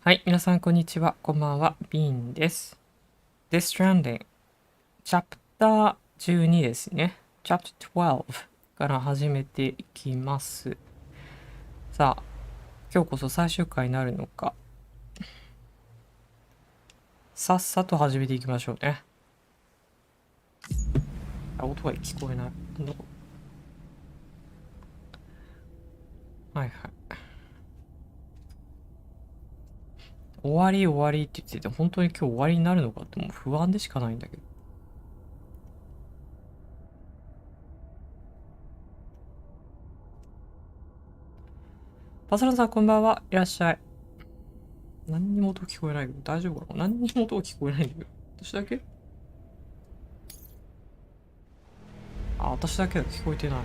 はい、皆さんこんにちは。こんばんは。ビーンです。デスストランディング、チャプター12ですね。チャプター12から始めていきます。さあ、今日こそ最終回になるのか。さっさと始めていきましょうね。あ、音が聞こえない。なんだこれ。はいはい。終わり終わりって言ってて、本当に今日終わりになるのかってもう不安でしかないんだけど。パサラさんこんばんは。いらっしゃい。何にも音聞こえないけど、大丈夫かな。何にも音聞こえないんだけど。私だけ私だけだ。聞こえてない。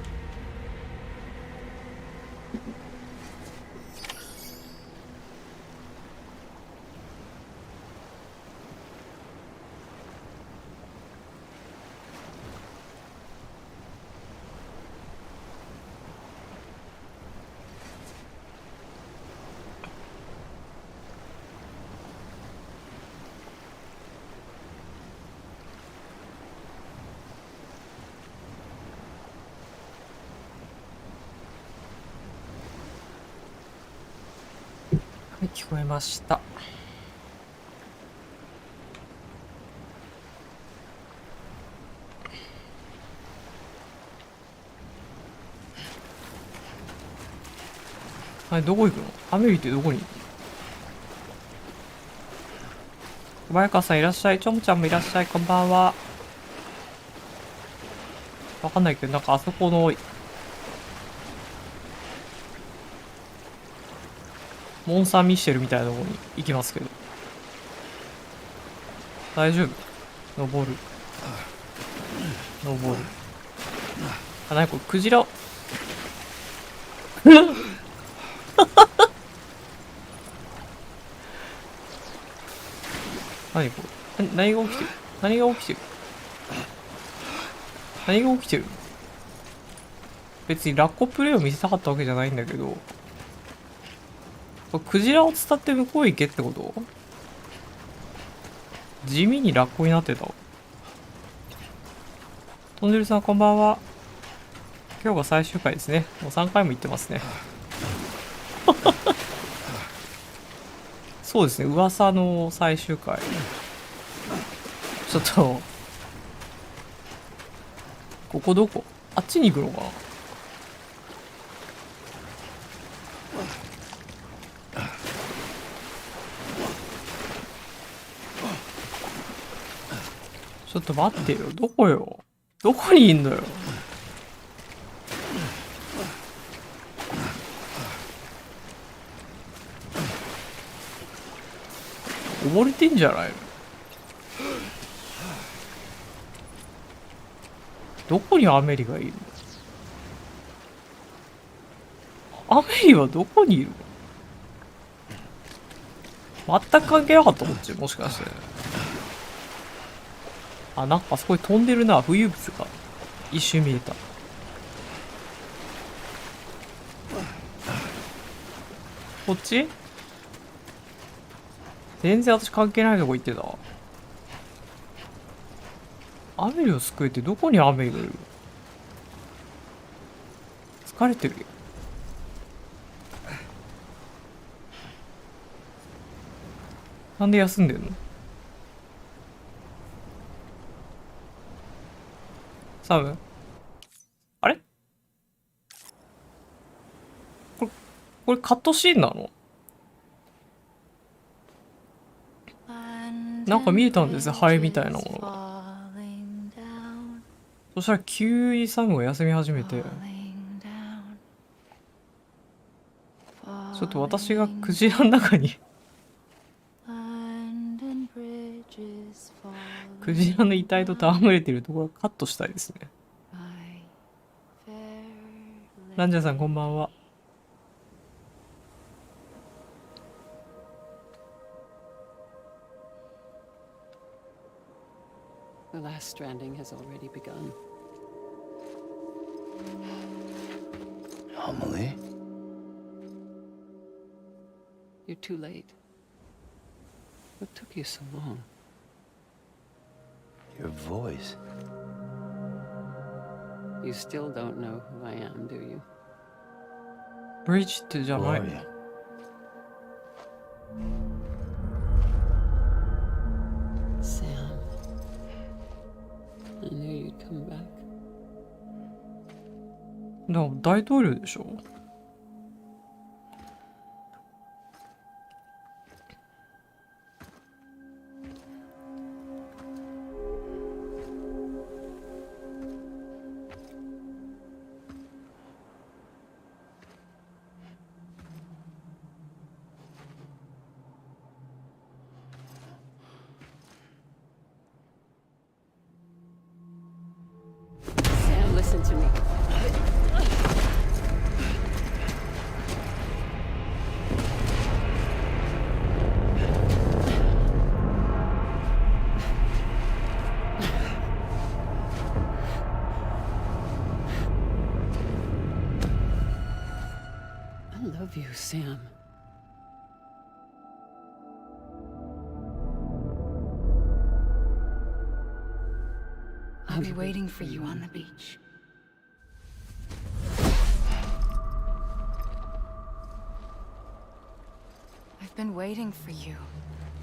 はい、聞こえました。はい、どこ行くの？アメリってどこに？小早川さんいらっしゃい。ちょもちゃんもいらっしゃい。こんばんは。わかんないけど、なんかあそこの、モン・サン・ミッシェルみたいなところに行きますけど。大丈夫？登る。登る。あ、なにこれ、クジラ。なにこれ。何が起きてる？何が起きてる？何が起きてる？別にラッコプレイを見せたかったわけじゃないんだけど、これクジラを伝って向こう行けってこと？地味にラッコになってた。トンネルさんこんばんは。今日が最終回ですね。もう3回も行ってますね。そうですね、噂の最終回。ちょっと、ここどこ？あっちに行くのかな？ちょっと待ってよ。どこよ？どこにいんのよ？溺れてんじゃないの？どこにアメリがいるの？アメリはどこにいるの？全く関係なかったこっち。もしかして。あ、なんかあそこに飛んでるな。浮遊物が。一瞬見えた。こっち？全然私関係ないとこ行ってた。アメリを救えてどこにアメリがいる？疲れてるよ。なんで休んでんの？サム？あれ？これ、これカットシーンなの？なんか見えたんですよ、ハエみたいなものが。そしたら急にサムが休み始めて、ちょっと私がクジラの中にクジラの遺体と戯れているところをカットしたいですね。ランジャーさんこんばんは。The last stranding has already begun. Amelie? You're too late. What took you so long? Your voice. You still don't know who I am, do you? ブリジットじゃ Who な are い you? Sam. I knew you'd come back. だから大統領でしょ。Sam, listen to me. I love you, Sam. I'll be waiting for you on the beach. I've been waiting for you,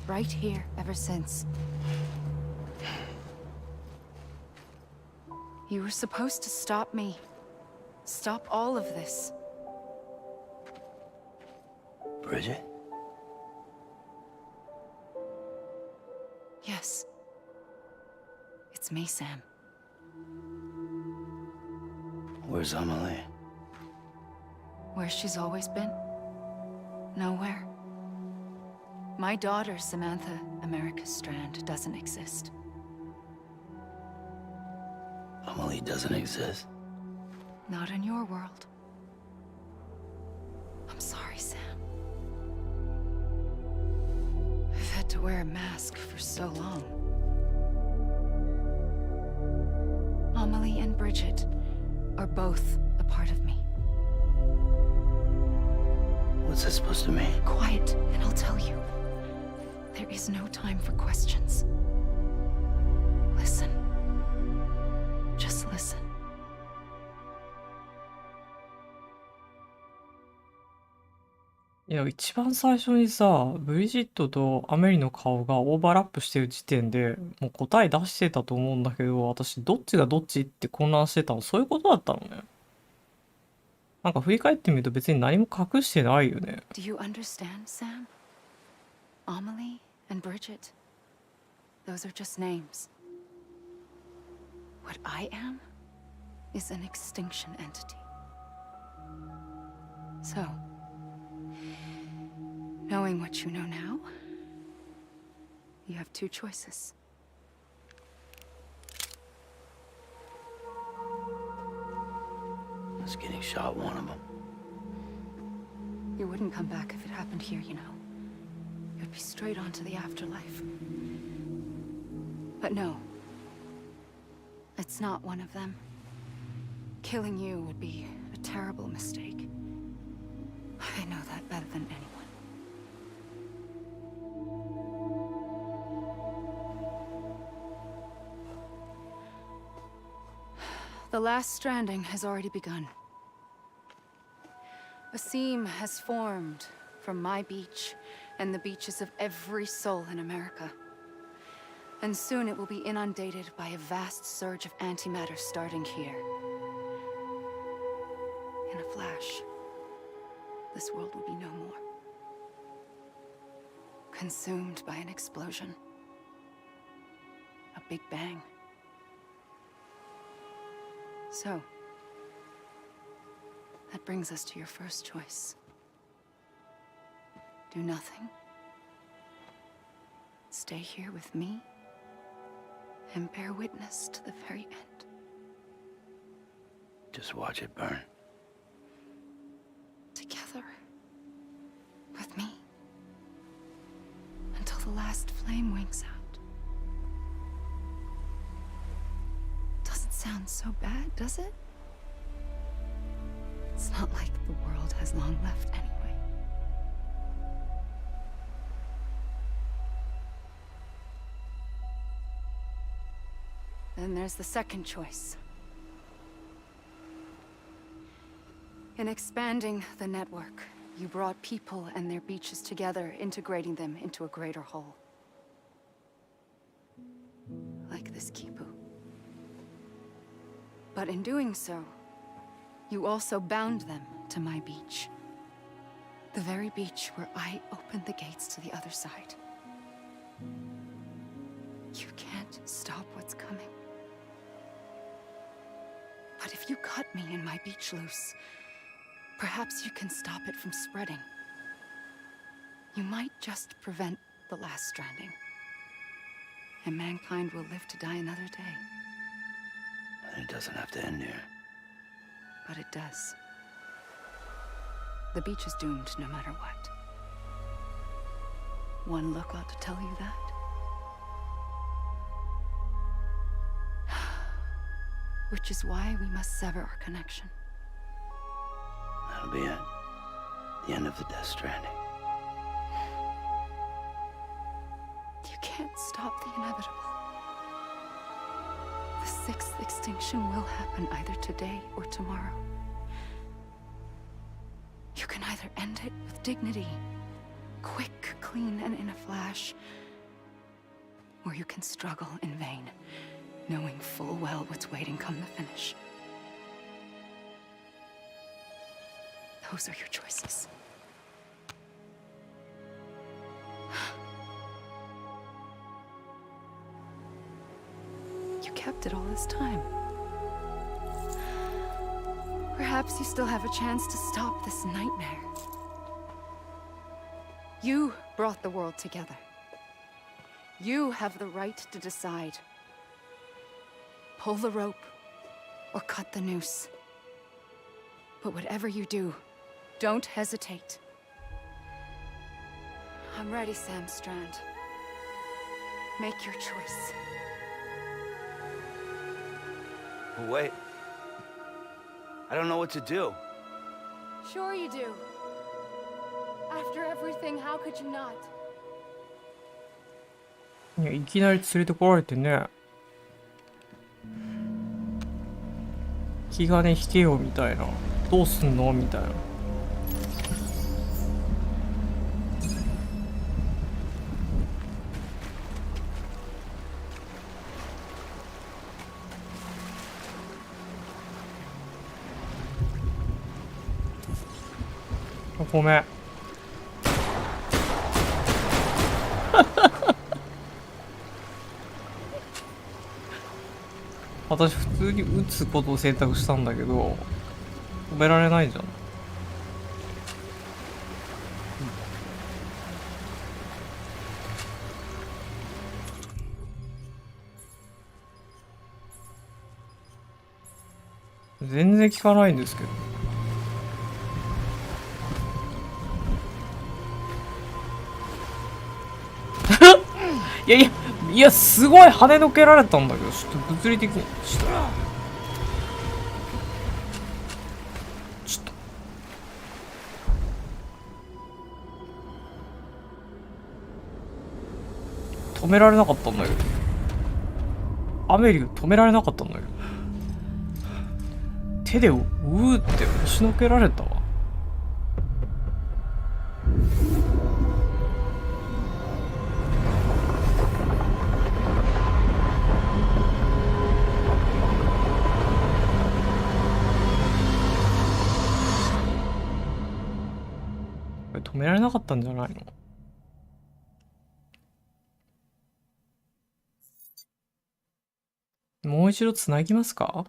right here, ever since. You were supposed to stop me. Stop all of this. Bridget? Yes. It's me, Sam. Where's Emily? Where she's always been? Nowhere. My daughter, Samantha America Strand, doesn't exist. Emily doesn't exist. Not in your world. I'm sorry, Sam. I've had to wear a mask for so long. Amelie and Bridget are both a part of me. What's that supposed to mean? Quiet, and I'll tell you. There is no time for questions. Listen. Just listen. いや、一番最初にさ、ブリジットとアメリの顔がオーバーラップしてる時点でもう答え出してたと思うんだけど、私どっちがどっちって混乱してたの、そういうことだったのね。なんか振り返ってみると別に何も隠してないよね。Do you understand, Sam? Amelie and Bridget. Those are just names. What I am is an extinction entity. So, knowing what you know now, you have two choices. Is getting shot one of them? You wouldn't come back if it happened here, you know. You'd be straight on to the afterlife. But no. It's not one of them. Killing you would be a terrible mistake. I know that better than anyone. The last stranding has already begun. A seam has formed from my beach and the beaches of every soul in America. And soon it will be inundated by a vast surge of antimatter starting here. In a flash, this world will be no more. Consumed by an explosion. A big bang. So, that brings us to your first choice. Do nothing. Stay here with me and bear witness to the very end. Just watch it burn. Together. With me. Until the last flame winks out. Doesn't sound so bad, does it? It's not like the world has long left anyway. Then there's the second choice. In expanding the network, you brought people and their beaches together, integrating them into a greater whole. Like this Kipu. But in doing so, you also bound them to my beach. The very beach where I opened the gates to the other side. You can't stop what's coming. But if you cut me and my beach loose, perhaps you can stop it from spreading. You might just prevent the last stranding. And mankind will live to die another day. And it doesn't have to end here. But it does. The beach is doomed no matter what. One look ought to tell you that. Which is why we must sever our connection. That'll be it. The end of the Death Stranding. You can't stop the inevitable. The sixth extinction will happen either today or tomorrow. You can either end it with dignity, quick, clean, and in a flash, or you can struggle in vain, knowing full well what's waiting come the finish. Those are your choices. You kept it all this time. Perhaps you still have a chance to stop this nightmare. You brought the world together. You have the right to decide. Pull the rope or cut the noose. But whatever you do, don't hesitate. I'm ready, Sam Strand. Make your choice. Wait. I don't know what to do. Sure you do. After everything, how could you not? いや、いきなり連れてこられてね。気兼ね引けよみたいな。どうすんのみたいな。ごめん。私普通に撃つことを選択したんだけど止められないじゃん。全然効かないんですけど。いやいやいや、すごい跳ねのけられたんだけど、ちょっと物理的にちょっと止められなかったんだけど、アメリが止められなかったんだけど、手でうーって押しのけられたわ。止められなかったんじゃないの？もう一度つなぎますか？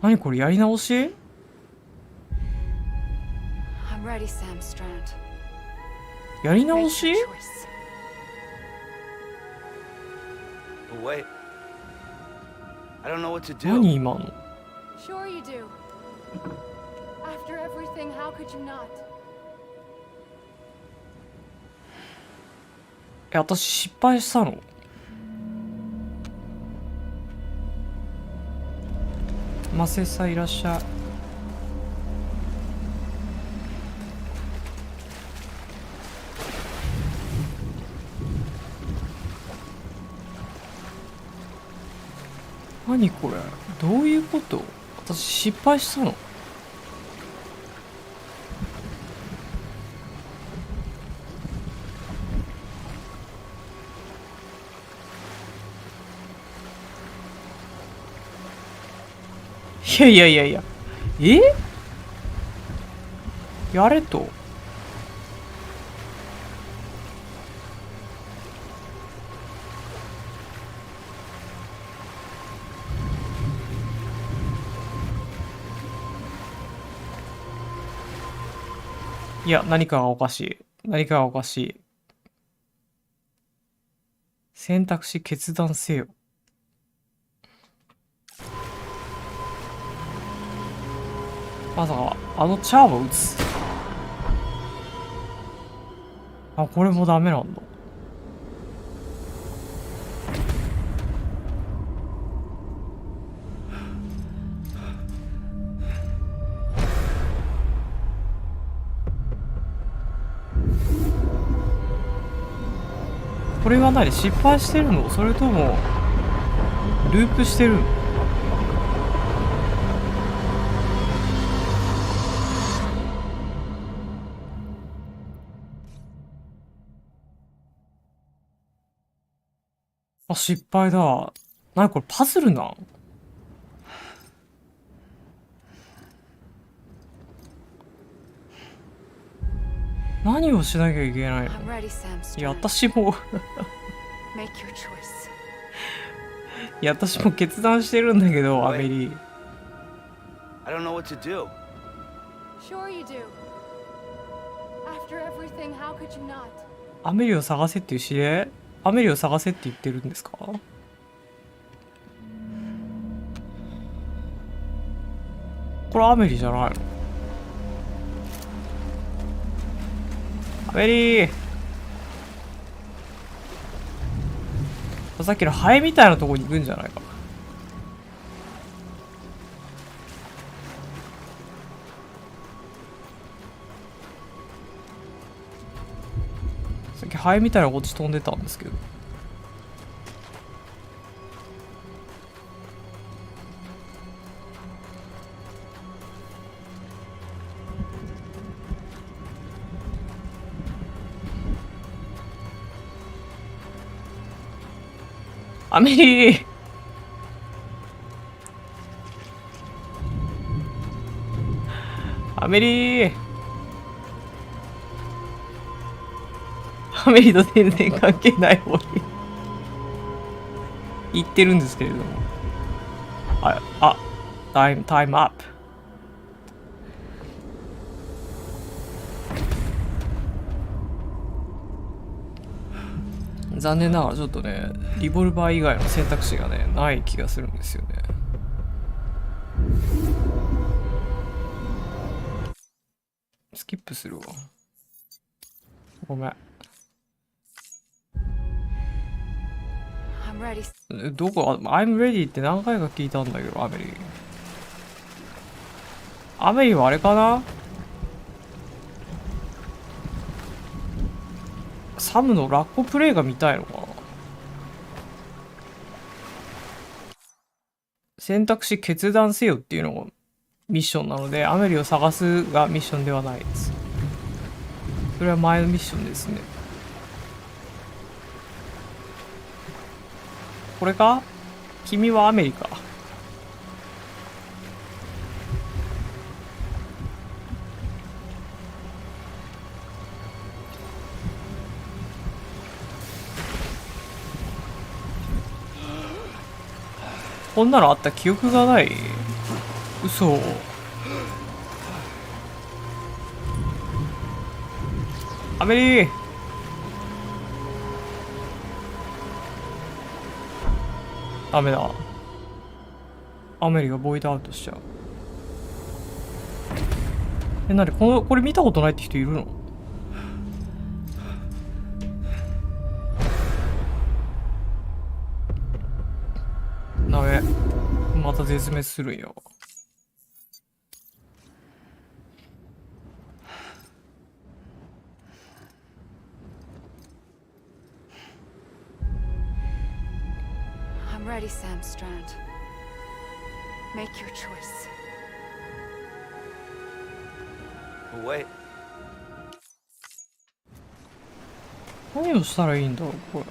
何これ、やり直し？ I'm ready, Sam Strand. やり直 Make し？ your choice. Wait. I don't know what to do. 何今の？ Sure you do. After everything, how could you not? 私失敗したの？マセさんいらっしゃい。何これ、どういうこと？私失敗したの？いやいやいやいや、やれと。いや、何かがおかしい。何かがおかしい。選択肢決断せよ。まさか、あのチャームを打つ。あ、これもダメなんだ。これは何？失敗してるの？それとも、ループしてるの？あ、失敗だ。なにこれ、パズルなん？何をしなきゃいけないの？ I'm ready, SAM いや、 STRAND. 私も Make your choice. いや、私も決断してるんだけど、アメリ。I don't know what to do. Sure you do. After everything, how could you not? アメリを探せっていう指令？アメリを探せって言ってるんですか？これアメリじゃないの？アメリー、さっきのハエみたいなとこに行くんじゃないか。さっきハエみたいなこっち飛んでたんですけど。アメリー、アメリー、アメリと全然関係ない方に行ってるんですけれども。タイムアップ。残念ながらちょっとね、リボルバー以外の選択肢がね、ない気がするんですよね。スキップするわ。ごめん。I'm ready. どこ、I'm ready って何回か聞いたんだけど、アメリ。アメリはあれかな？サムのラッコプレイが見たいのかな？選択肢決断せよっていうのがミッションなので、アメリを探すがミッションではないです。それは前のミッションですね。これか？君はアメリカ。こんなのあった記憶がない。嘘。アメリー、ダメだ。アメリがボイドアウトしちゃう。なにこれ見たことないって人いるの？ダメ。また絶滅するんよ。ready, Sam Strand. Make your choice. Wait. 何をしたらいいんだろうこれ。ち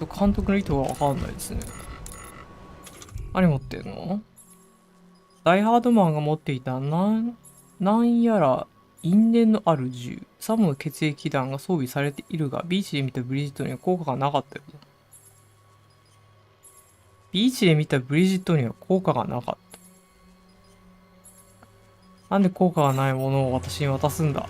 ょっと監督の意図がわかんないですね。何持ってんの？ダイハードマンが持っていたなんやら因縁のある銃。サムの血液弾が装備されているが、ビーチで見たブリジットには効果がなかったよ。ビーチで見たブリジットには効果がなかった。なんで効果がないものを私に渡すんだ？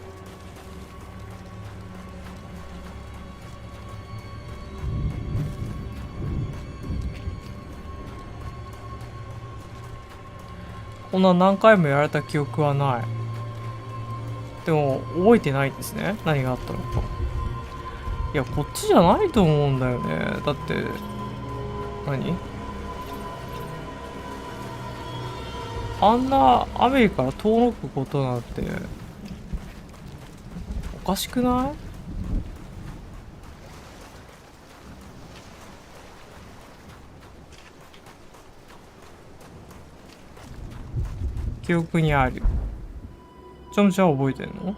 こんな何回もやられた記憶はない。でも、覚えてないんですね。何があったのか。いや、こっちじゃないと思うんだよね。だって、何？あんなアメリカから遠のくことなんて、おかしくない？記憶にある。ちゃんちゃん覚えてんの？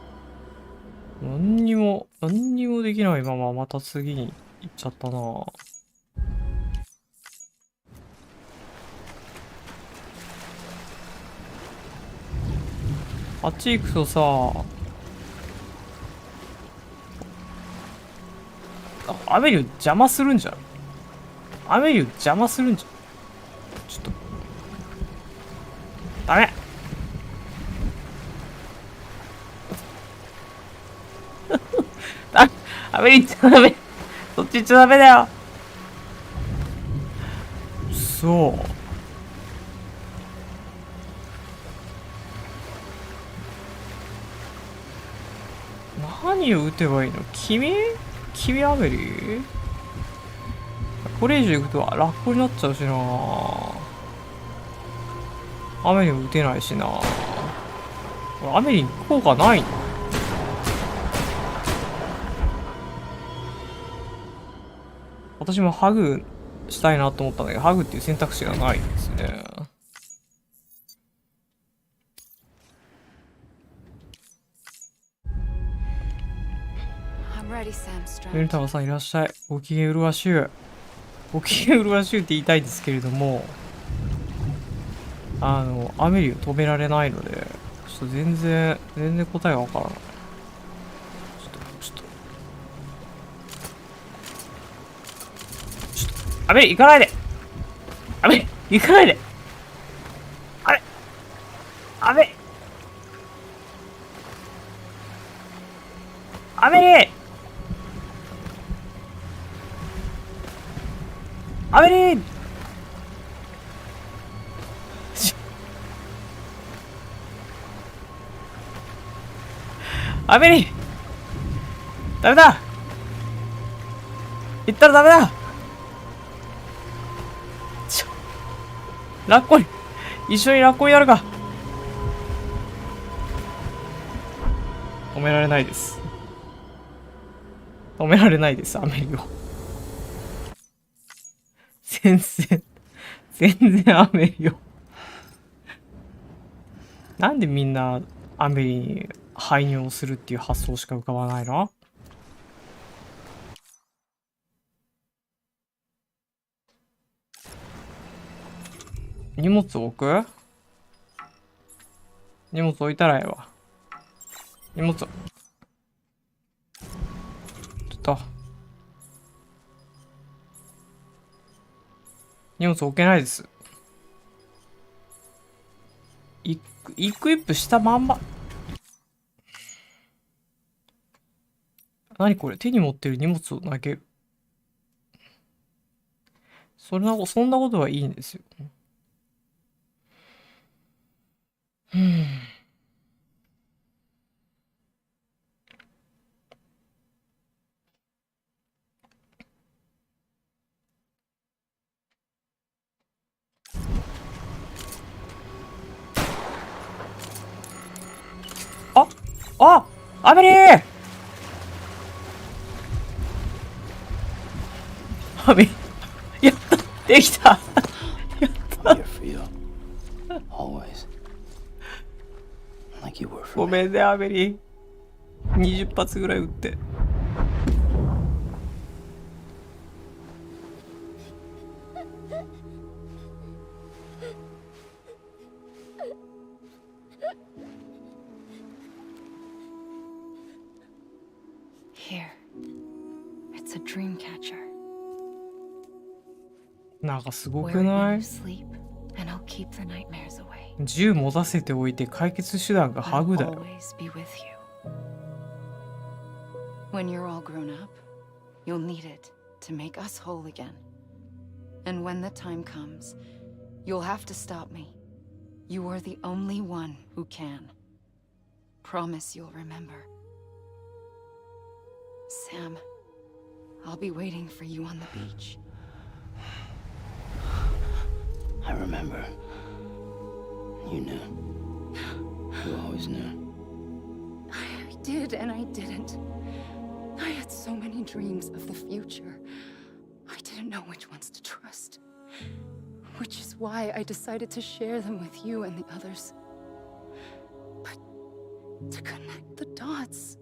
何にもできないまままた次に行っちゃったな。あっち行くとさ、アメリュー邪魔するんじゃん。アメリュー邪魔するんじゃん。ちょっと。ダメアメリ行っちゃダメ。そっち行っちゃダメだよ。そう。何を撃てばいいの？君アメリ？これ以上行くとラッコになっちゃうしな。アメリも撃てないしな。アメリに効果ないの？私もハグしたいなと思ったんだけど、ハグっていう選択肢がないんですね。メルタワさんいらっしゃい。ご機嫌うるわしゅう。ご機嫌うるわしゅうって言いたいですけれども、アメリを止められないので、ちょっと全然答えがわからない。ちょっと、アメリ行かないで！アメリ行かないで！あれアメリアメリアメリアメリダメだ行ったらダメだラッコに一緒にラッコにやるか止められないです止められないですアメリを全然アメリをなんでみんなアメリに排尿するっていう発想しか浮かばないの？荷物置く？荷物置いたらええわ。荷物。ちょっと。荷物置けないです。イクイップしたまんま。何これ？手に持ってる荷物を投げる。そんなことはいいんですよ。あアメリーアメリ。やった、できた。 I'm here for you. Always. Like you were for ご me. めんね、アメリ。20発ぐらい撃って。Here. It's a dream catcher. なんかすご Wear く it な when い？ you sleep, and I'll keep the nightmares away. 銃持たせておいて解決手段がハ I'll グだよ。 always be with you. When you're all grown up, you'll need it to make us whole again. And when the time comes, you'll have to stop me. You are the only one who can. Promise you'll remember. Sam, I'll be waiting for you on the beach. I remember. You knew. You always knew. I did and I didn't. I had so many dreams of the future. I didn't know which ones to trust. Which is why I decided to share them with you and the others. But to connect the dots,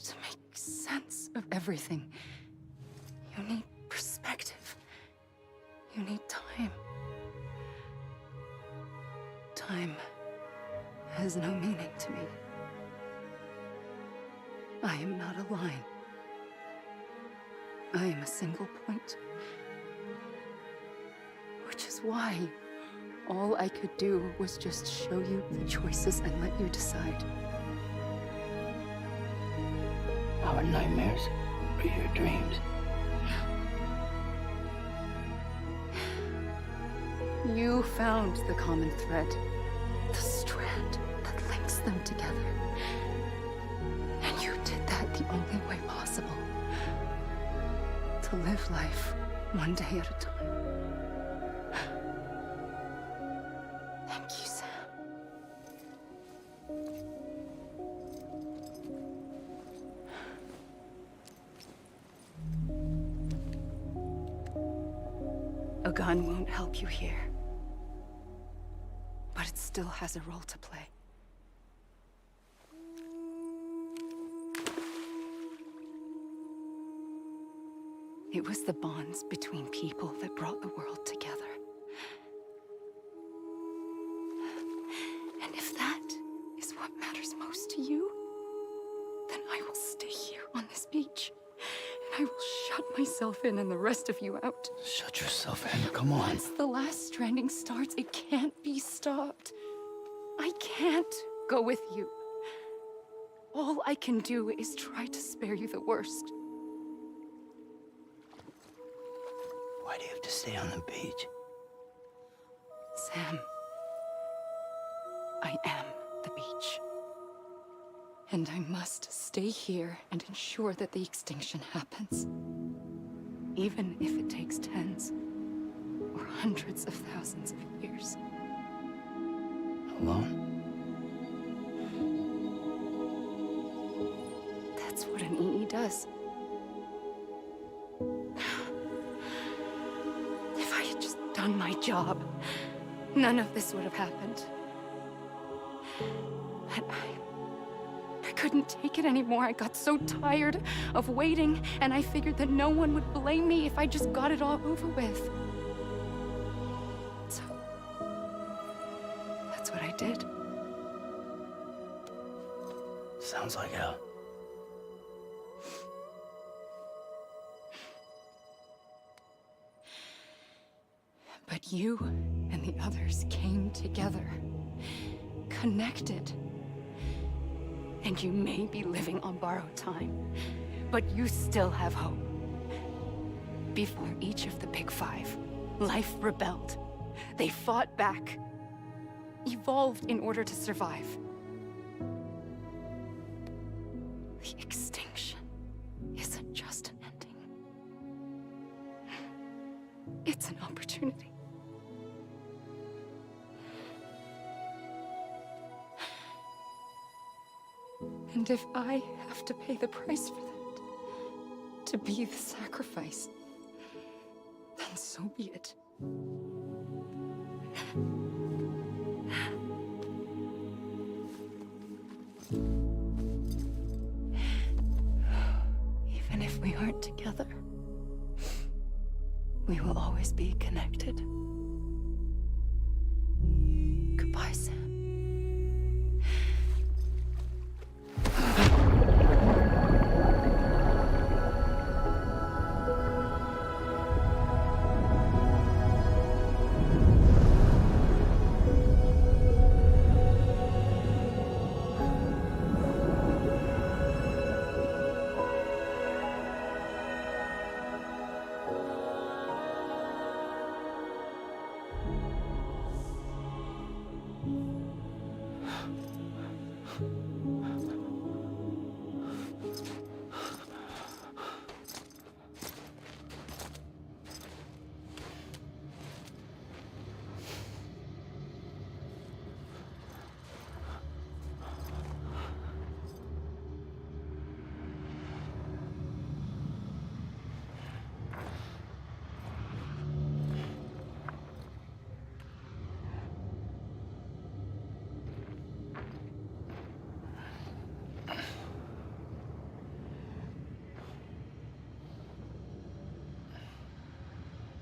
to make sense of everything, you need perspective. You need time. Time has no meaning to me. I am not a line. I am a single point. Which is why all I could do was just show you the choices and let you decide. Our nightmares are your dreams. You found the common thread, the strand that links them together. And you did that the only way possible. To live life one day at a time. Thank you, Sam. A gun won't help you here. But it still has a role to play. It was the bonds between people that brought the world together. And if that is what matters most to you, then I will stay here on this beach. And I will shut myself in and the rest of you out. Shut yourself in. Come on. Once the last stranding starts, it can't be stopped. I can't go with you. All I can do is try to spare you the worst. Why do you have to stay on the beach? Sam, I am the beach. And I must stay here and ensure that the extinction happens. Even if it takes tens or hundreds of thousands of years. Alone? That's what an EE does. If I had just done my job, none of this would have happened. But I couldn't take it anymore. I got so tired of waiting, and I figured that no one would blame me if I just got it all over with. So, that's what I did. Sounds like hell. But you and the others came together, connected. And you may be living on borrowed time, but you still have hope. Before each of the Big Five, life rebelled. They fought back, evolved in order to survive. The extinction isn't just an ending. It's an opportunity. And if I have to pay the price for that, to be the sacrifice, So be it. Even if we aren't together, we will always be connected. Goodbye, Sam.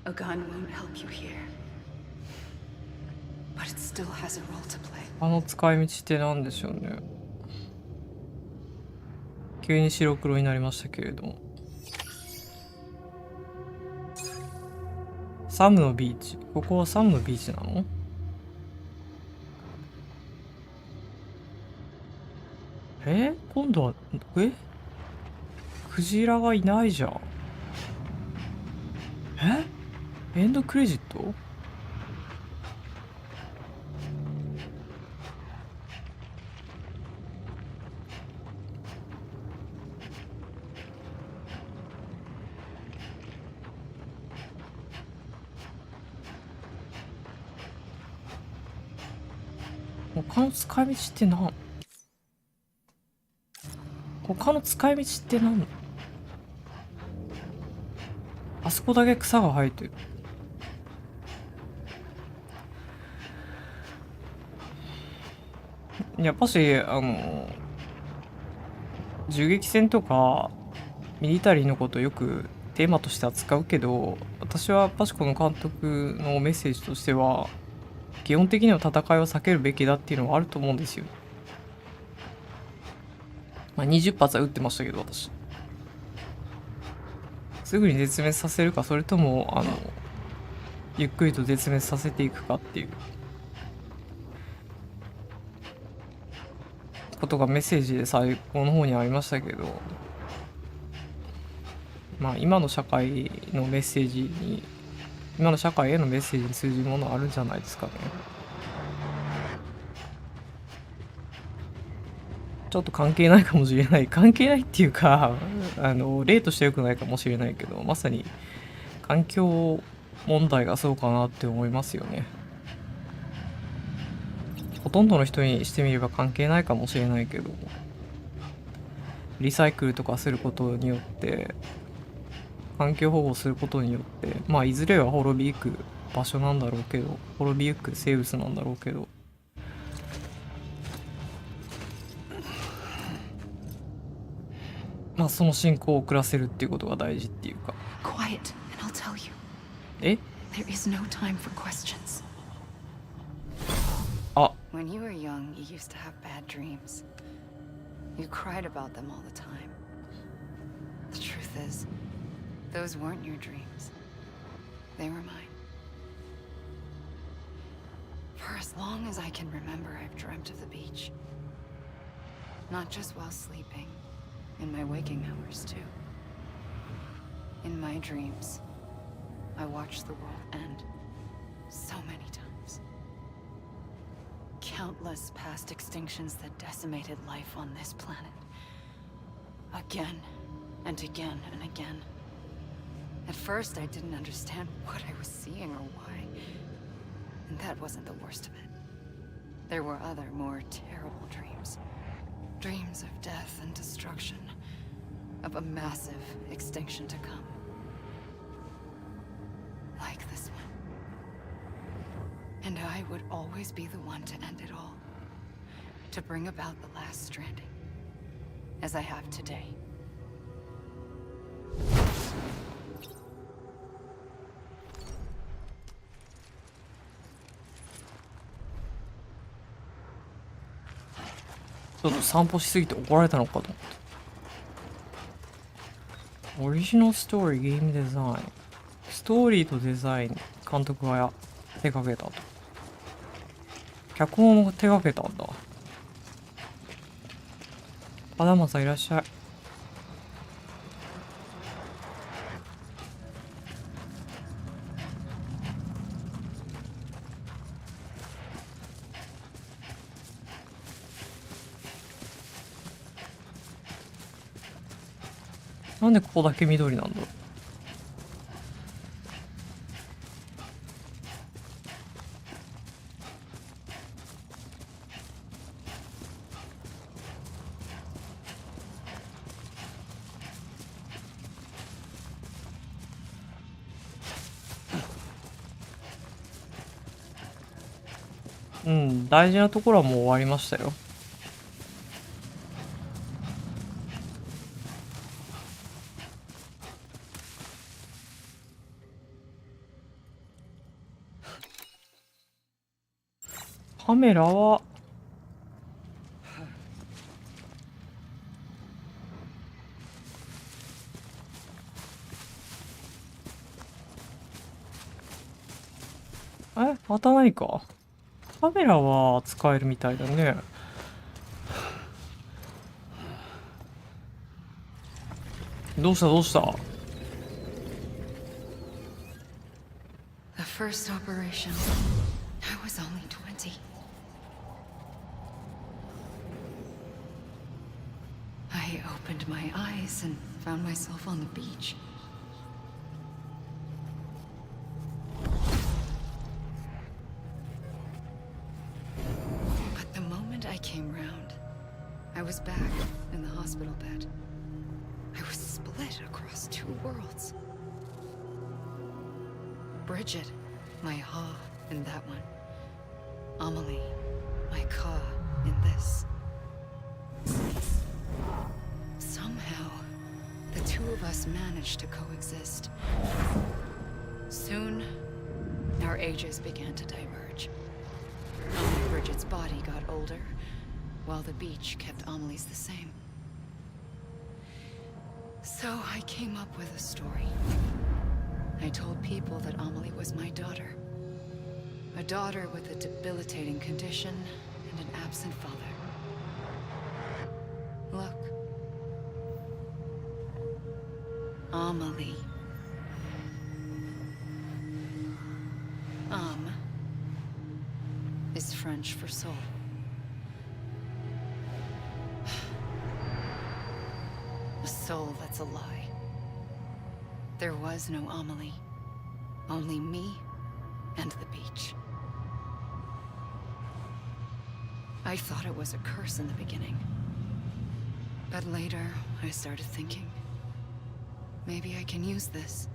A gun won't help you here, but it still has a role to play. あの使い道って何でしょうね。急に白黒になりましたけれども。サムのビーチ。ここはサムのビーチなの？今度は、クジラがいないじゃん。エンドクレジット？他の使い道って何？他の使い道って何？あそこだけ草が生えてる。やっぱし銃撃戦とかミリタリーのことをよくテーマとして扱うけど、私はやっぱしこの監督のメッセージとしては基本的には戦いを避けるべきだっていうのはあると思うんですよ。まあ20発は撃ってましたけど、私すぐに絶滅させるか、それともゆっくりと絶滅させていくかっていうことがメッセージで最後の方にありましたけど、まあ今の社会のメッセージに、今の社会へのメッセージに通じるものあるんじゃないですかね。ちょっと関係ないかもしれない。関係ないっていうか、例として良くないかもしれないけど、まさに環境問題がそうかなって思いますよね。ほとんどの人にしてみれば関係ないかもしれないけど、リサイクルとかすることによって、環境保護することによって、まあいずれは滅びゆく場所なんだろうけど、滅びゆく生物なんだろうけど、まあその進行を遅らせるっていうことが大事っていうか。 Quiet, and I'll tell you. え？ There is no time for questions. あ、 When you were young, you used to have bad dreams. You cried about them all the time. The truth is, those weren't your dreams. They were mine. For as long as I can remember, I've dreamt of the beach. Not just while sleeping, in my waking hours too. In my dreams, I watched the world end so many times. Countless past extinctions that decimated life on this planet. Again and again and again. At first, I didn't understand what I was seeing or why. And that wasn't the worst of it. There were other, more terrible dreams. Dreams of death and destruction. Of a massive extinction to come. Like the And I would always be the one to end it all. To bring about the last stranding. As I have today. ちょっと散歩しすぎて怒られたのかと思って。オリジナルストーリー、ゲームデザイン。ストーリーとデザイン、監督が手掛けたと。脚本も手掛けたんだ。アダマさんいらっしゃい。なんでここだけ緑なんだろう。うん、大事なところはもう終わりましたよ。カメラはまた何かカメラは使えるみたいだね。どうしたどうした。 The first operation. I was only 20. I opened my eyes and found myself on the beach. But the moment I came round, I was back in the hospital bed. I was split across two worlds. Bridget, my Ha in that one. Amelie, my Ka in this. Somehow, the two of us managed to coexist. Soon, our ages began to diverge. Only Bridget's body got older, while the beach kept Amelie's the same. So I came up with a story. I told people that Amelie was my daughter. A daughter with a debilitating condition and an absent father. Look. Amelie. Is French for soul. A soul that's a lie. There was no Amelie. Only me and the beach. I thought it was a curse in the beginning. But later, I started thinking, maybe I can use this.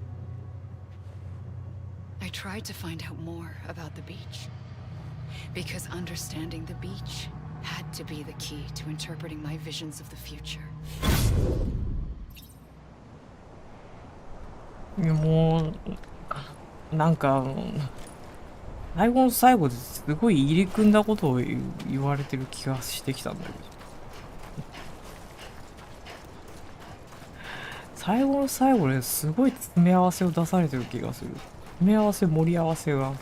I tried to find out more about the beach. Because understanding the beach had to be the key to interpreting my visions of the future. いやもうなんか最後の最後ですごい入り組んだことを言われてる気がしてきたんだけど、最後の最後ですごい詰め合わせを出されてる気がする。詰め合わせ盛り合わせが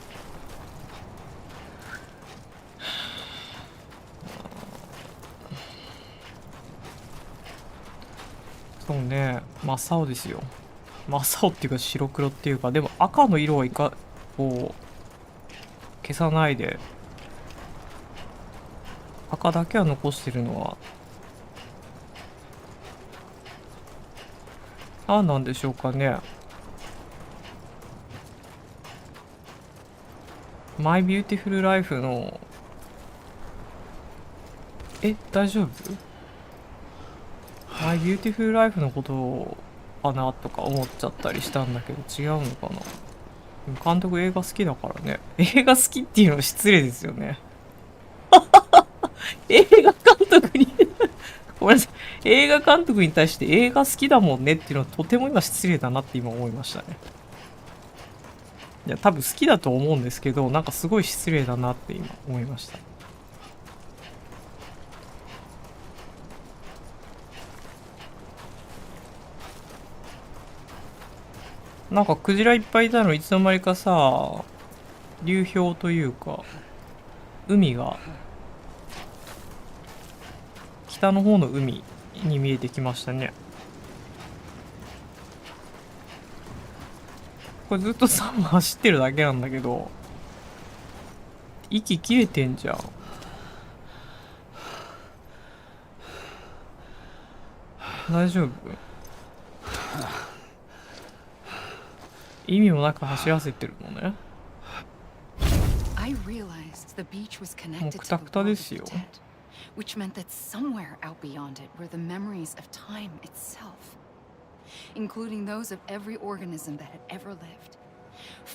そうね、真っ青ですよ。真っ青っていうか白黒っていうか、でも赤の色はいかこう消さないで赤だけは残してるのは何なんでしょうかね。マイビューティフルライフの大丈夫？マイビューティフルライフのことをかなとか思っちゃったりしたんだけど、違うのかな。監督映画好きだからね。映画好きっていうのは失礼ですよね。映画監督にごめんなさい。映画監督に対して映画好きだもんねっていうのはとても今失礼だなって今思いましたね。いや、多分好きだと思うんですけど、なんかすごい失礼だなって今思いました。なんかクジラいっぱいいたのいつの間にかさ、流氷というか、海が、北の方の海に見えてきましたね。これずっとサン走ってるだけなんだけど、息切れてんじゃん。大丈夫？意味もなく走らせてるのね。I realized the beach was もう connected ク to タ the クタ world で of す the よ。 dead, which meant that somewhere out beyond it were the memories of time itself, including those of every organism that had ever lived.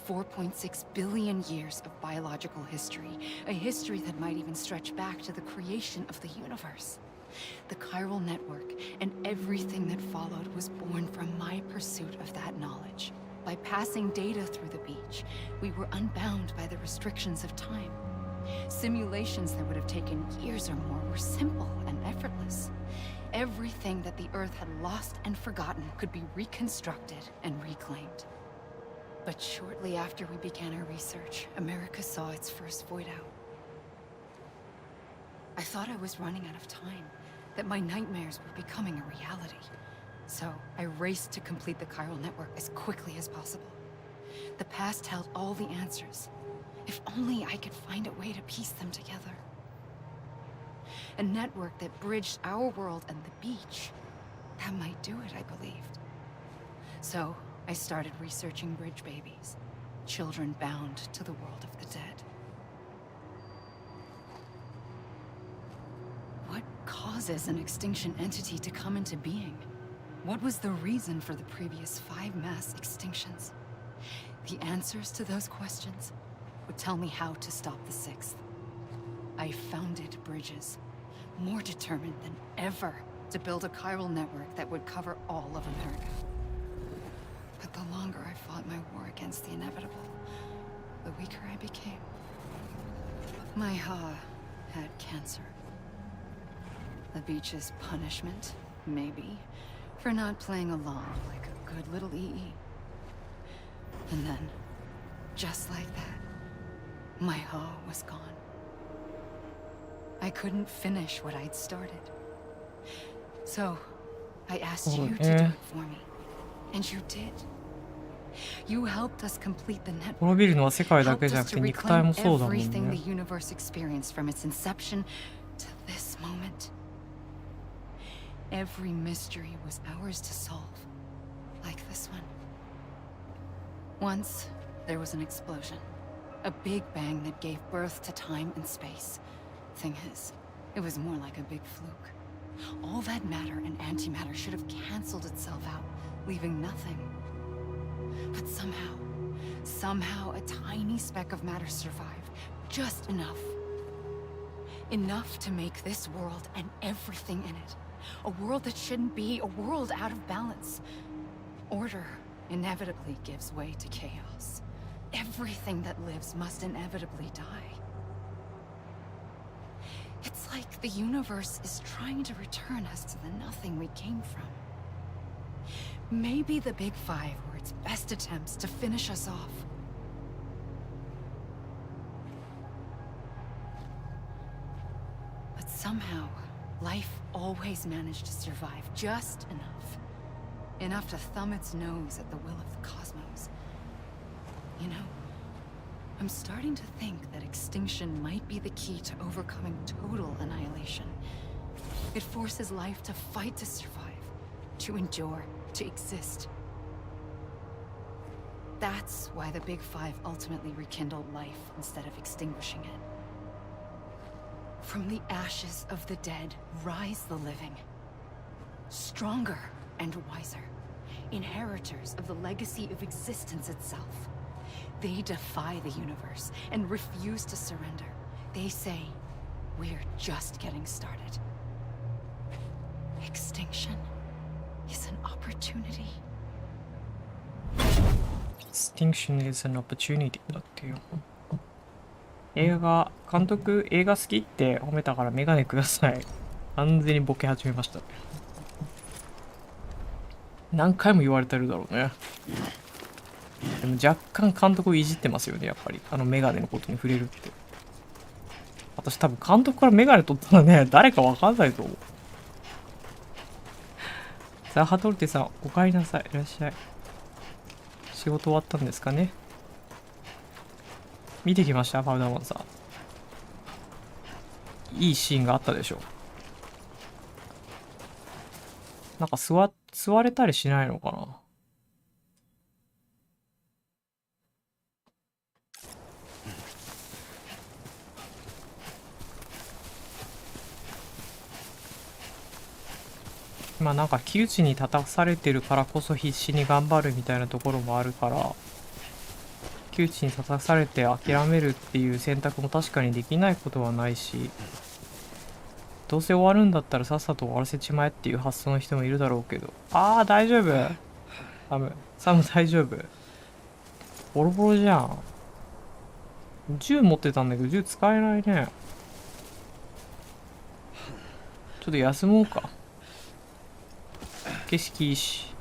4.6 billion years of biological history, a history that might even stretch back to the creation of the universe. The chiral network and everything that followed was born from my pursuit of that knowledge. By passing data through the beach, we were unbound by the restrictions of time. Simulations that would have taken years or more were simple and effortless. Everything that the Earth had lost and forgotten could be reconstructed and reclaimed. But shortly after we began our research, America saw its first void out. I thought I was running out of time, that my nightmares were becoming a reality. So I raced to complete the chiral network as quickly as possible. The past held all the answers. If only I could find a way to piece them together. A network that bridged our world and the beach. That might do it, I believed. So I started researching bridge babies, children bound to the world of the dead. What causes an extinction entity to come into being? What was the reason for the previous 5 mass extinctions? The answers to those questions would tell me how to stop the 6th. I founded bridges, more determined than ever to build a chiral network that would cover all of America. But the longer I fought my war against the inevitable, the weaker I became. My Ha had cancer. The beach's punishment, maybe, for not playing along like a good little EE. And then, just like that, my Ha was gone. I couldn't finish what I'd started. So, I asked you to do it for me. And you did. You helped us complete the network. 滅びるのは世界だ Helped けじゃな us くて to 肉体 reclaim もそうだもん everything ね。 the universe experienced from its inception to this moment. Every mystery was ours to solve, like this one. Once, there was an explosion. A big bang that gave birth to time and space. Thing is, it was more like a big fluke. All that matter and antimatter should have canceled itself out, leaving nothing. But somehow a tiny speck of matter survived. Just enough. Enough to make this world and everything in it. A world that shouldn't be, a world out of balance. Order inevitably gives way to chaos. Everything that lives must inevitably die. It's like the universe is trying to return us to the nothing we came from. Maybe the Big Five were its best attempts to finish us off. But somehow, life always managed to survive just enough. Enough to thumb its nose at the will of the cosmos. You know, I'm starting to think that extinction might be the key to overcoming total annihilation. It forces life to fight to survive, to endure, to exist. That's why the Big Five ultimately rekindled life instead of extinguishing it. From the ashes of the dead, rise the living. Stronger and wiser. Inheritors of the legacy of existence itself. They defy the universe and refuse to surrender. They say, we're just getting started. Extinction is an opportunity. Extinction is an opportunity だってよ。映画好きって褒めたからメガネください。完全にボケ始めました。何回も言われてるだろうね。でも若干監督をいじってますよね、やっぱり。メガネのことに触れるって。私多分監督からメガネ取ったらね、誰かわかんないと思う。さあ、ハトルテさん、お帰りなさい。いらっしゃい。仕事終わったんですかね。見てきましたパウダーマンさん。いいシーンがあったでしょ。なんか座れたりしないのかな。まあなんか窮地に立たされてるからこそ必死に頑張るみたいなところもあるから、窮地に立たされて諦めるっていう選択も確かにできないことはないし、どうせ終わるんだったらさっさと終わらせちまえっていう発想の人もいるだろうけど。ああ、大丈夫。サム大丈夫。ボロボロじゃん。銃持ってたんだけど銃使えないね。ちょっと休もうか。景色いいし。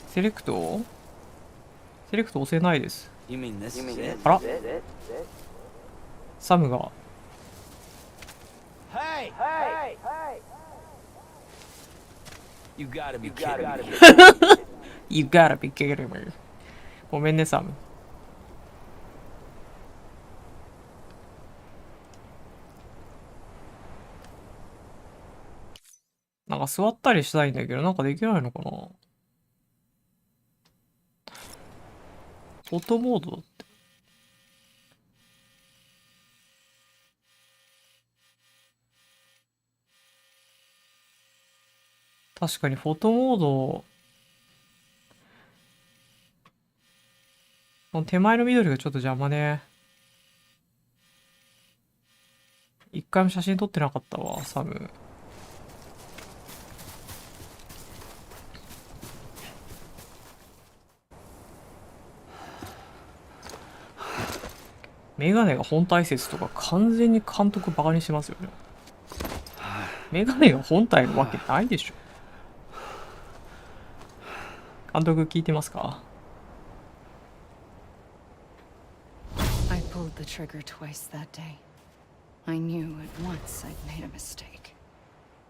セレクト押せないです。あら、サムがYou gotta be kidding me. ごめんね、サム。なんか座ったりしたいんだけど、なんかできないのかな。フォトモードだって。確かにフォトモード、この手前の緑がちょっと邪魔ね。一回も写真撮ってなかったわ、サム。メガネが本体説とか完全に監督バカにしてますよね。メガネが本体のわけないでしょ。監督聞いてますか？ I pulled the trigger twice that day. I knew at once I'd made a mistake.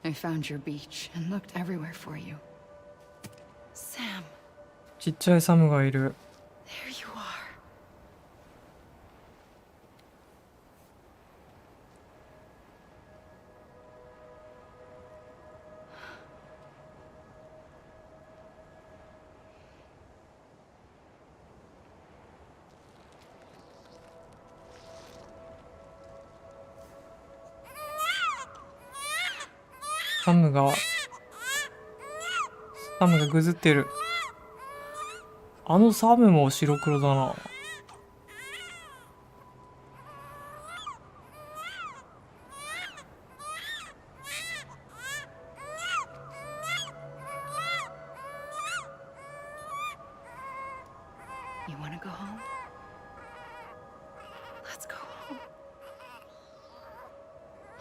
I found your beach and looked everywhere for you. Sam. ちっちゃいサムがいる。There you are.サムがぐずってる。サムも白黒だな。You wanna go home? Let's go home.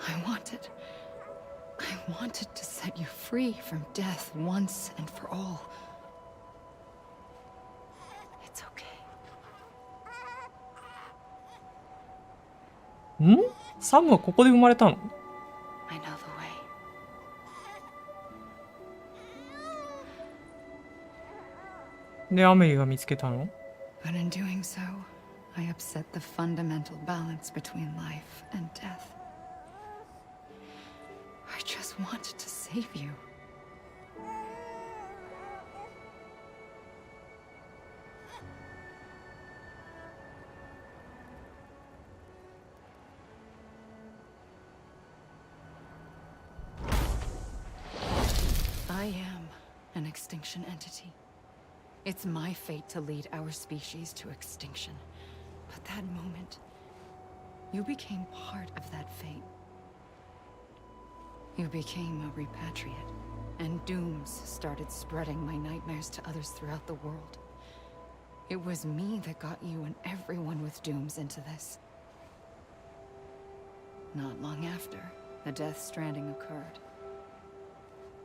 I wanted to set you free from death once and for all. It's okay. ん？サムはここで生まれたの？ I know the way. で、アメリが見つけたの？ But in doing so, I upset the fundamental balance between life and death. I just wanted to save you. I am an extinction entity. It's my fate to lead our species to extinction. But that moment, you became part of that fate. You became a repatriate, and dooms started spreading my nightmares to others throughout the world. It was me that got you and everyone with dooms into this. Not long after, the Death Stranding occurred.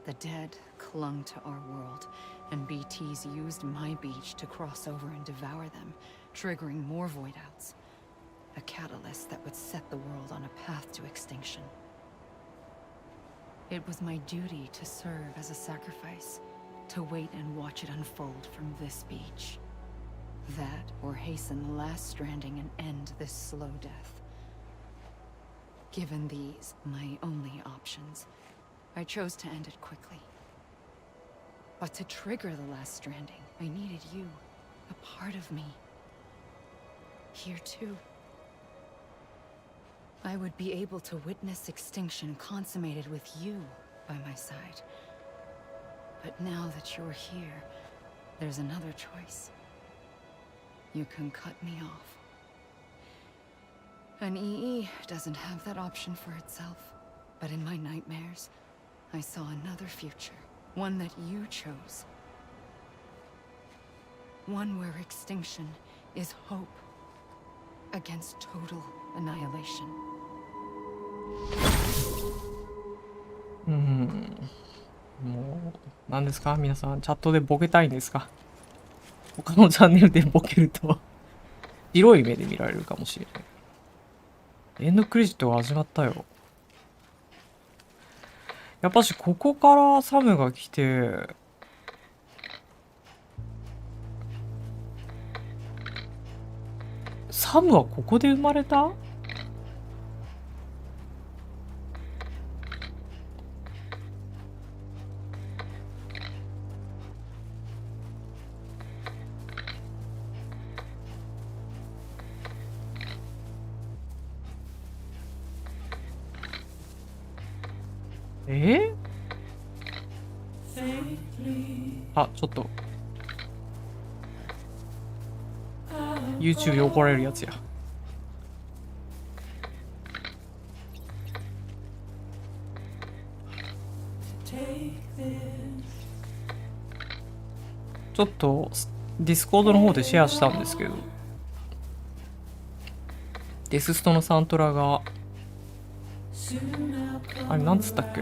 The dead clung to our world, and BTs used my beach to cross over and devour them, triggering more void outs. A catalyst that would set the world on a path to extinction. It was my duty to serve as a sacrifice, to wait and watch it unfold from this beach. That, or hasten the last stranding and end this slow death. Given these, my only options, I chose to end it quickly. But to trigger the last stranding, I needed you, a part of me. Here too. I would be able to witness extinction consummated with you by my side. But now that you're here, there's another choice. You can cut me off. An EE doesn't have that option for itself. But in my nightmares, I saw another future. One that you chose. One where extinction is hope against total annihilation. もう、何ですか皆さん、チャットでボケたいんですか？他のチャンネルでボケると、広い目で見られるかもしれない。エンドクレジットが始まったよ。やっぱし、ここからサムが来て、サムはここで生まれた？あ、ちょっと YouTube で怒られるやつや。ちょっとディスコードの方でシェアしたんですけど、デスストのサントラがあれなんつったっけ、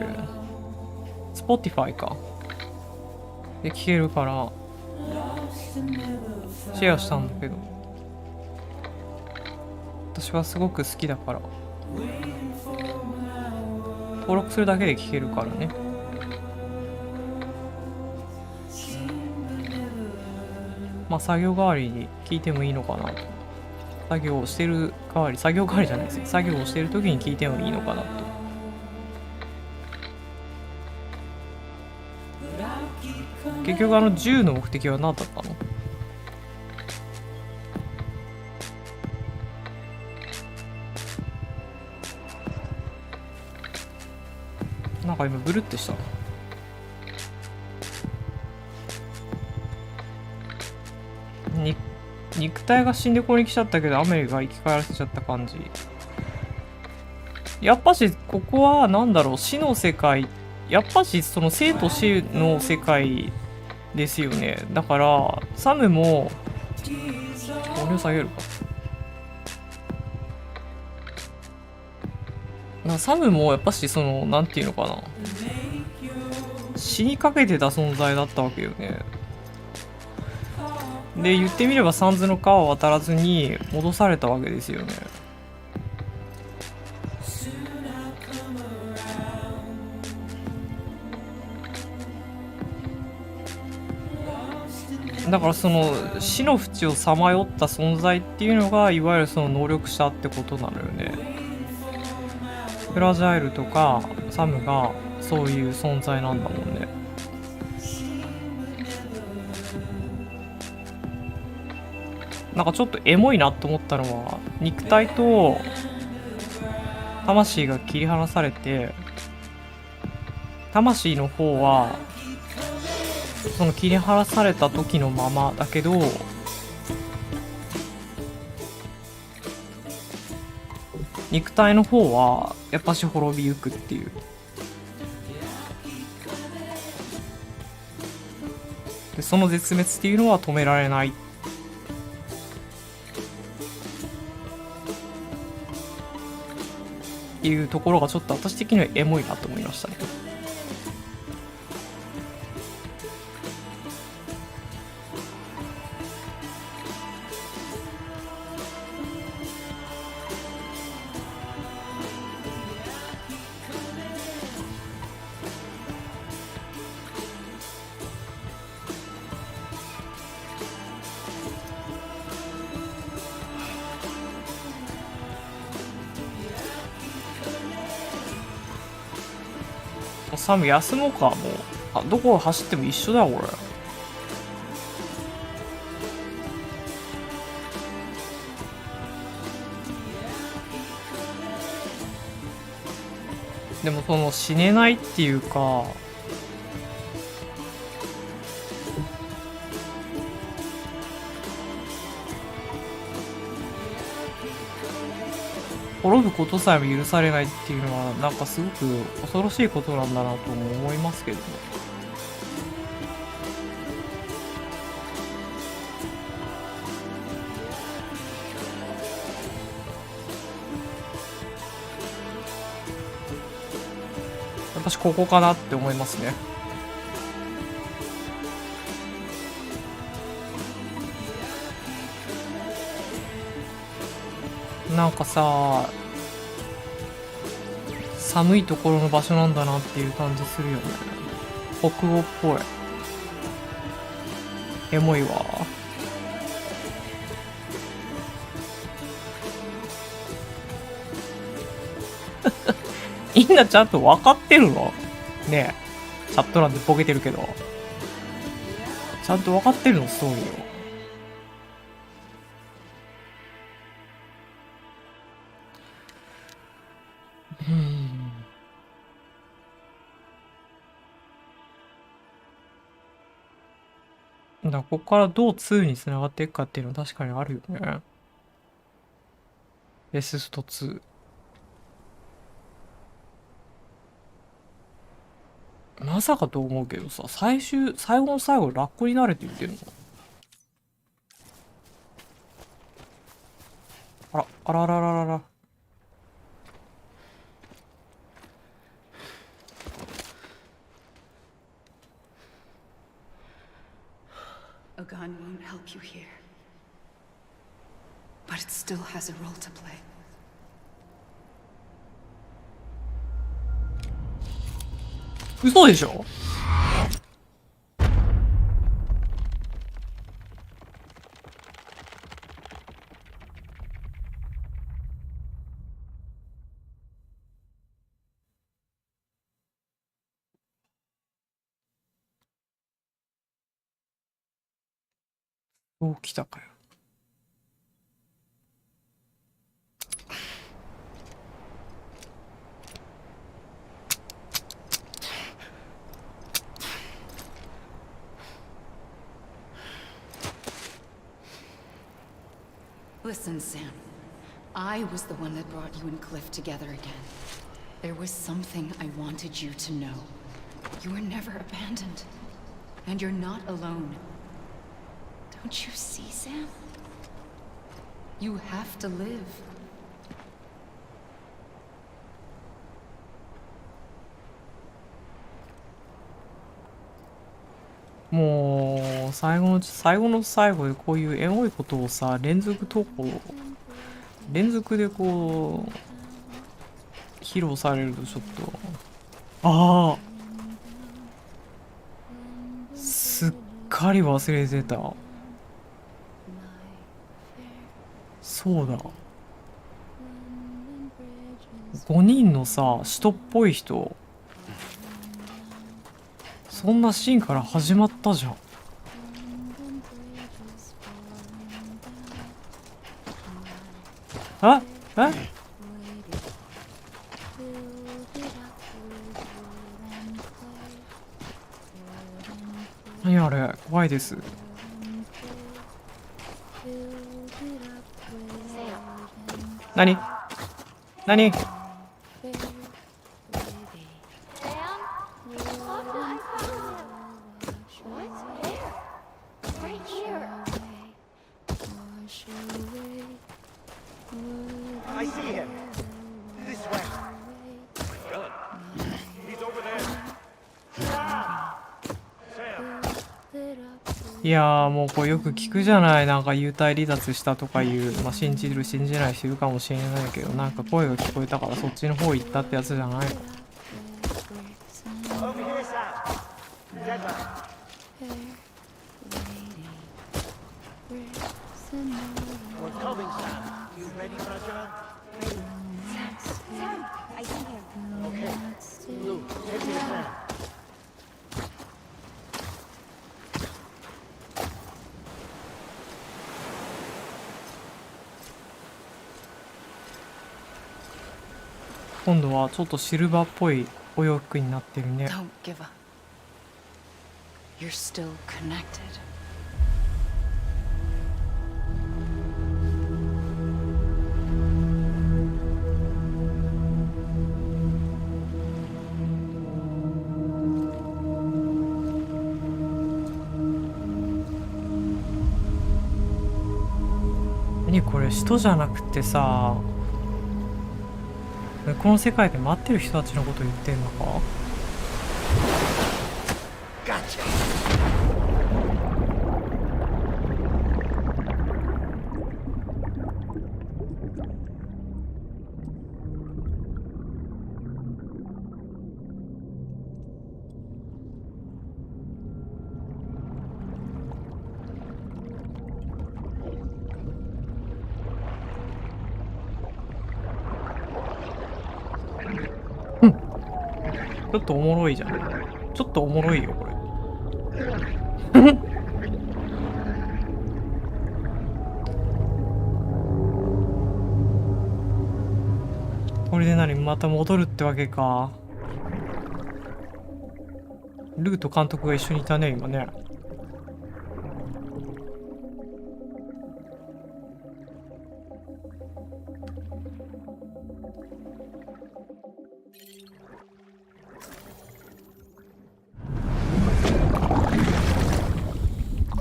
Spotify かで聴けるからシェアしたんだけど、私はすごく好きだから登録するだけで聴けるからね。まあ作業代わりに聴いてもいいのかなと。作業をしてる代わり、作業代わりじゃないですよ。作業をしてる時に聴いてもいいのかなと。結局10の目的は何だったの？なんか今ブルってした。肉体が死んでここに来ちゃったけど、アメリが生き返らせちゃった感じ。やっぱしここはなんだろう、死の世界、やっぱしその生と死の世界ですよね。だからサムも音量下げるか。サムもやっぱしそのなんていうのかな、死にかけてた存在だったわけよね。で言ってみればサンズの川を渡らずに戻されたわけですよね。だからその死の淵をさまよった存在っていうのがいわゆるその能力者ってことなのよね。フラジャイルとかサムがそういう存在なんだもんね。なんかちょっとエモいなと思ったのは、肉体と魂が切り離されて、魂の方はその切り離された時のままだけど、肉体の方はやっぱし滅びゆくっていう。でその絶滅っていうのは止められないっていうところがちょっと私的にはエモいなと思いましたね。サム休もうか、もう。あ、どこを走っても一緒だよ、俺。でもその死ねないっていうか、滅ぶことさえも許されないっていうのはなんかすごく恐ろしいことなんだなとも思いますけどね。私ここかなって思いますね。なんかさ、寒いところの場所なんだなっていう感じするよね。北欧っぽい。エモいわ。みんなちゃんと分かってるのねえ。チャット欄でボケてるけど。ちゃんと分かってるの、ストーリーを。だからここからどう2に繋がっていくかっていうのは確かにあるよね。デススト2。まさかと思うけどさ、最後の最後ラッコになれって言ってるの。あららららら。A gun won't help you here. But it still has a role to play. 嘘でしょ？どう来たかよ。Listen, Sam. I was the one that brought you and Cliff together again. There was something I wanted you to know. You were never abandoned. And you're not alone. Don't you see, Sam? You have to live. もう最後の最後でこういうエモいことをさ、連続でこう披露されるとちょっと、ああ、すっかり忘れてた。そうだ、5人のさ、使徒っぽい人、そんなシーンから始まったじゃん。え何あれ、怖いです。何何。I see him. This way. He's over there. Sam. いやー、もうこれよく聞くじゃない。なんか幽体離脱したとかいう、まあ、信じる信じない人いるかもしれないけど、なんか声が聞こえたからそっちの方行ったってやつじゃない。 Over here, Sam. Deadline. We're coming, Sam. You ready, fragile? Sam, I see him. Okay. Blue, take me to Sam. 今度はちょっとシルバーっぽいお洋服になってるね。 Don't give up. You're still connected. 何これ、使徒じゃなくてさ、この世界で待ってる人たちのこと言ってんのか。 Gotcha. ちょっとおもろいじゃん。ちょっとおもろいよこれ。これで何、また戻るってわけか。ルーと監督が一緒にいたね今ね。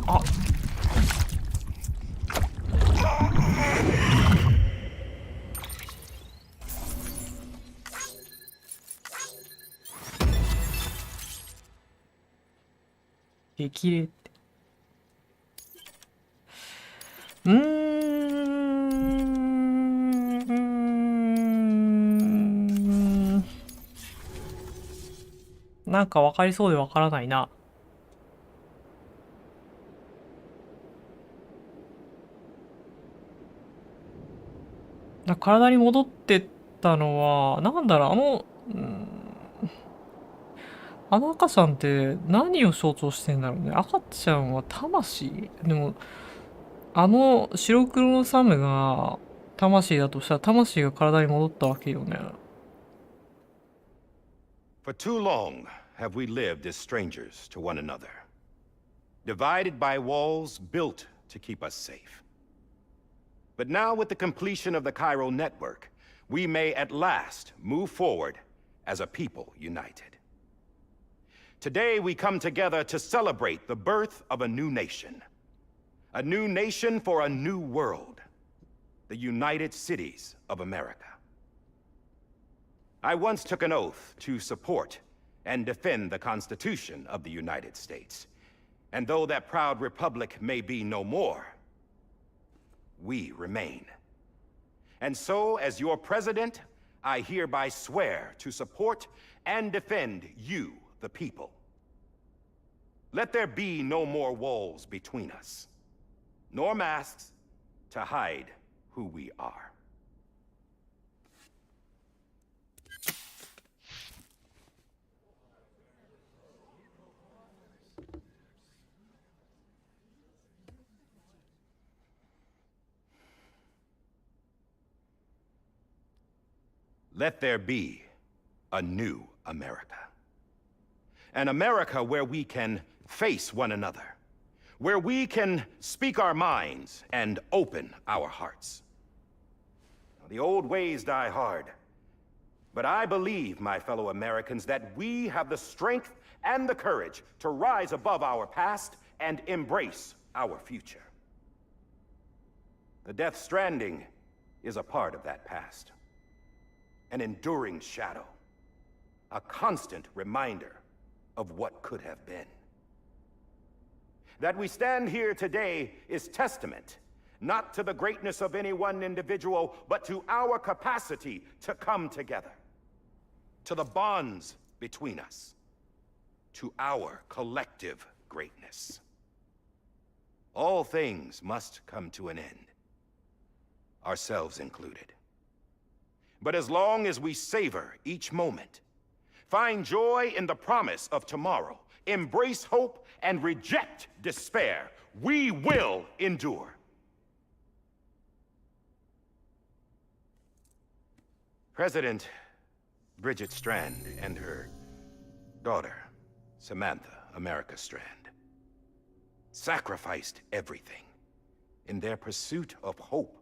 あ、激励って。うーん。なんか分かりそうで分からないな。体に戻ってったのは、なんだろう、あの赤ちゃんって何を象徴してんだろうね。赤ちゃんは魂？でも、あの白黒のサムが魂だとしたら魂が体に戻ったわけよね。For too long have we lived as strangers to one another, divided by walls built to keep us safe. But now, with the completion of the Cairo network, we may at last move forward as a people united. Today, we come together to celebrate the birth of a new nation for a new world, the United Cities of America. I once took an oath to support and defend the Constitution of the United States. And though that proud republic may be no more, we remain. And so, as your president, I hereby swear to support and defend you, the people. Let there be no more walls between us, nor masks to hide who we are. Let there be a new America. An America where we can face one another, where we can speak our minds and open our hearts. The old ways die hard, but I believe, my fellow Americans, that we have the strength and the courage to rise above our past and embrace our future. The Death Stranding is a part of that past, an enduring shadow, a constant reminder of what could have been. That we stand here today is testament not to the greatness of any one individual, but to our capacity to come together, to the bonds between us, to our collective greatness. All things must come to an end, ourselves included. But as long as we savor each moment, find joy in the promise of tomorrow, embrace hope, and reject despair, we will endure. President Bridget Strand and her daughter, Samantha America Strand, sacrificed everything in their pursuit of hope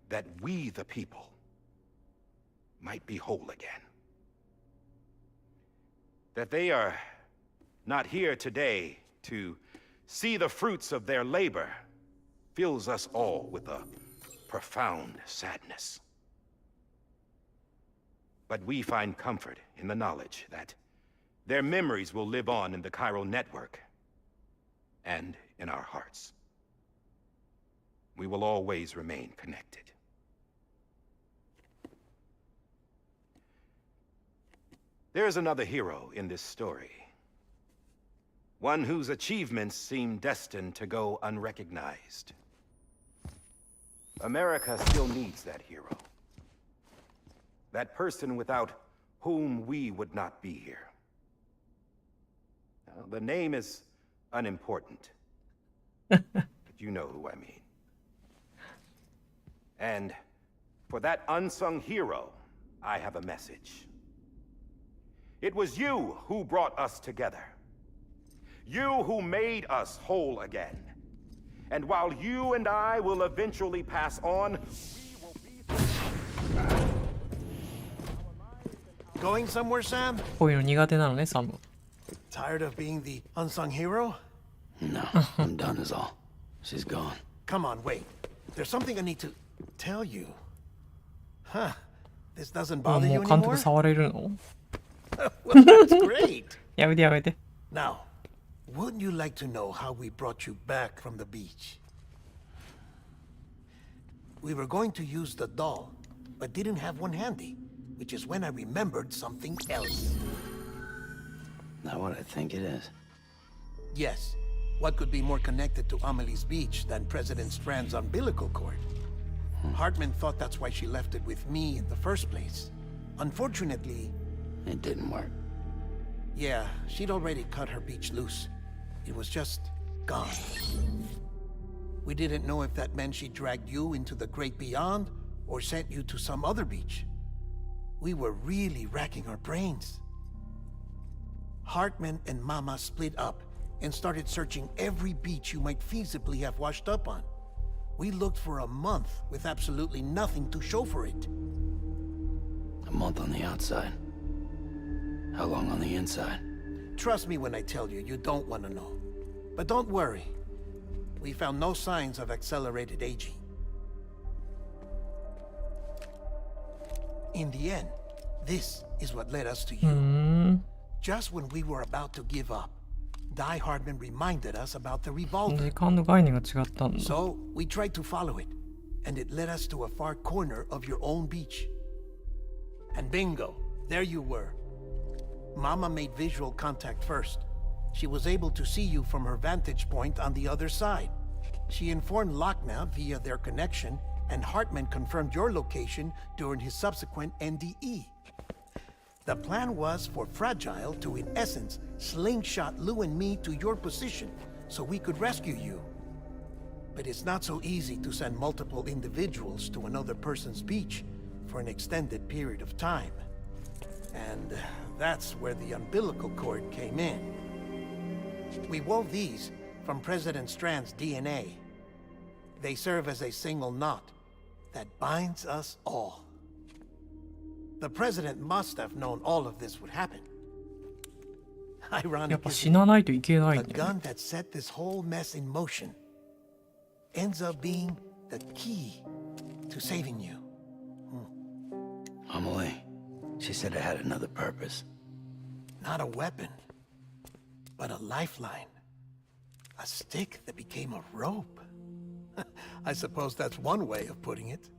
that we, the people, might be whole again. That they are not here today to see the fruits of their labor fills us all with a profound sadness. But we find comfort in the knowledge that their memories will live on in the chiral network and in our hearts. We will always remain connected. There is another hero in this story. One whose achievements seem destined to go unrecognized. America still needs that hero. That person without whom we would not be here. Now, the name is unimportant. But you know who I mean. And for that unsung hero, I have a message. It was you who brought us together. You who made us whole again. And while you and I will eventually pass on, Going somewhere, Sam? こういうの苦手なのね、サム。Tired of being the unsung hero? No, I'm done is all. She's gone. Come on, wait. There's something I need to tell you. Huh. This doesn't あ、 bother も you う監 anymore? 督触れるの Well, that's great. やめてやめて。 Now, wouldn't you like to know how we brought you back from the beach? We were going to use the doll, but didn't have one handy, which is when I remembered something else. Not what I think it is. Yes. What could be more connected to Amelie's beach than President Strand's umbilical cord? Hartman thought that's why she left it with me in the first place. Unfortunately... It didn't work. Yeah, she'd already cut her beach loose. It was just gone. We didn't know if that meant she dragged you into the great beyond or sent you to some other beach. We were really racking our brains. Hartman and Mama split up and started searching every beach you might feasibly have washed up on. We looked for a month with absolutely nothing to show for it. A month on the outside. How long on the inside? Trust me when I tell you, you don't want to know. But don't worry. We found no signs of accelerated aging. In the end, this is what led us to you. Just when we were about to give up, Die Hardman reminded us about the revolver. 時間の概念が違ったんだ。 So, we tried to follow it, and it led us to a far corner of your own beach. And bingo, there you were. Mama made visual contact first. She was able to see you from her vantage point on the other side. She informed Lochna via their connection, and Hartman confirmed your location during his subsequent NDE. The plan was for Fragile to, in essence, slingshot Lou and me to your position so we could rescue you. But it's not so easy to send multiple individuals to another person's beach for an extended period of time. And that's where the umbilical cord came in. We wove these from President Strand's DNA. They serve as a single knot that binds us all. The president must have known all of this would happen. やっ Ironic, ぱ isn't 死なないといけない it? ん The だよね。 gun that set this whole mess in motion ends up being the key to saving you. Amelie, she said it had another purpose. Not a weapon, but a lifeline. A stick that became a rope. I suppose that's one way of putting it.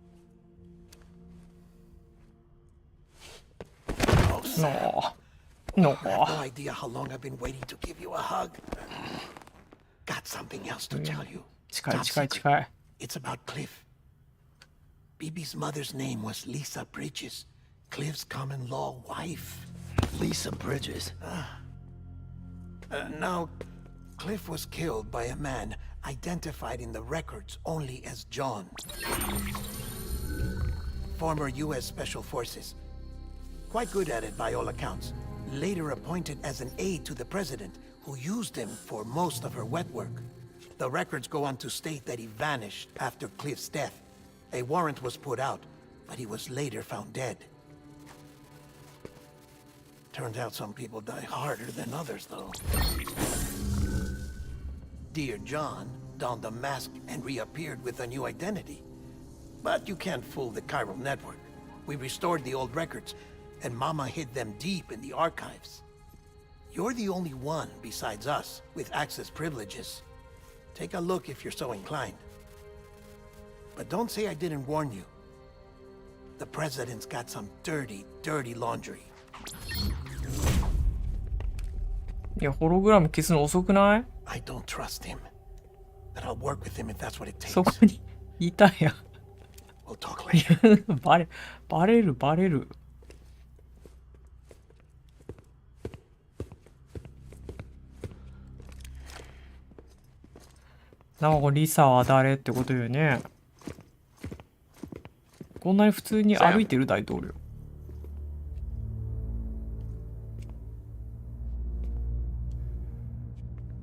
Oh, Sam. の I have no idea how long I've been waiting to give you a hug. Got something else to tell you. 近い Top 近い secret. 近い。 It's about Cliff. Bibi's mother's name was Lisa Bridges, Cliff's common law wife. Lisa Bridges. Now, Cliff was killed by a man identified in the records only as John. Former U.S. Special Forces. Quite good at it by all accounts. Later appointed as an aide to the president, who used him for most of her wet work. The records go on to state that he vanished after Cliff's death. A warrant was put out, but he was later found dead. Turns out some people die harder than others, though. Dear John donned a mask and reappeared with a new identity. But you can't fool the chiral network. We restored the old records, and Mama hid them deep in the archives. You're the only one besides us with access privileges. Take a look if you're so inclined. But don't say I didn't warn you. The president's got some dirty, dirty laundry. いや、ホログラム消すの遅くない？ I don't trust him. But I'll work with him if that's what it そ takes. こにいたやん。 We'll talk later. バレるバレる。なんかリサは誰ってことよね。こんなに普通に歩いてる大統領。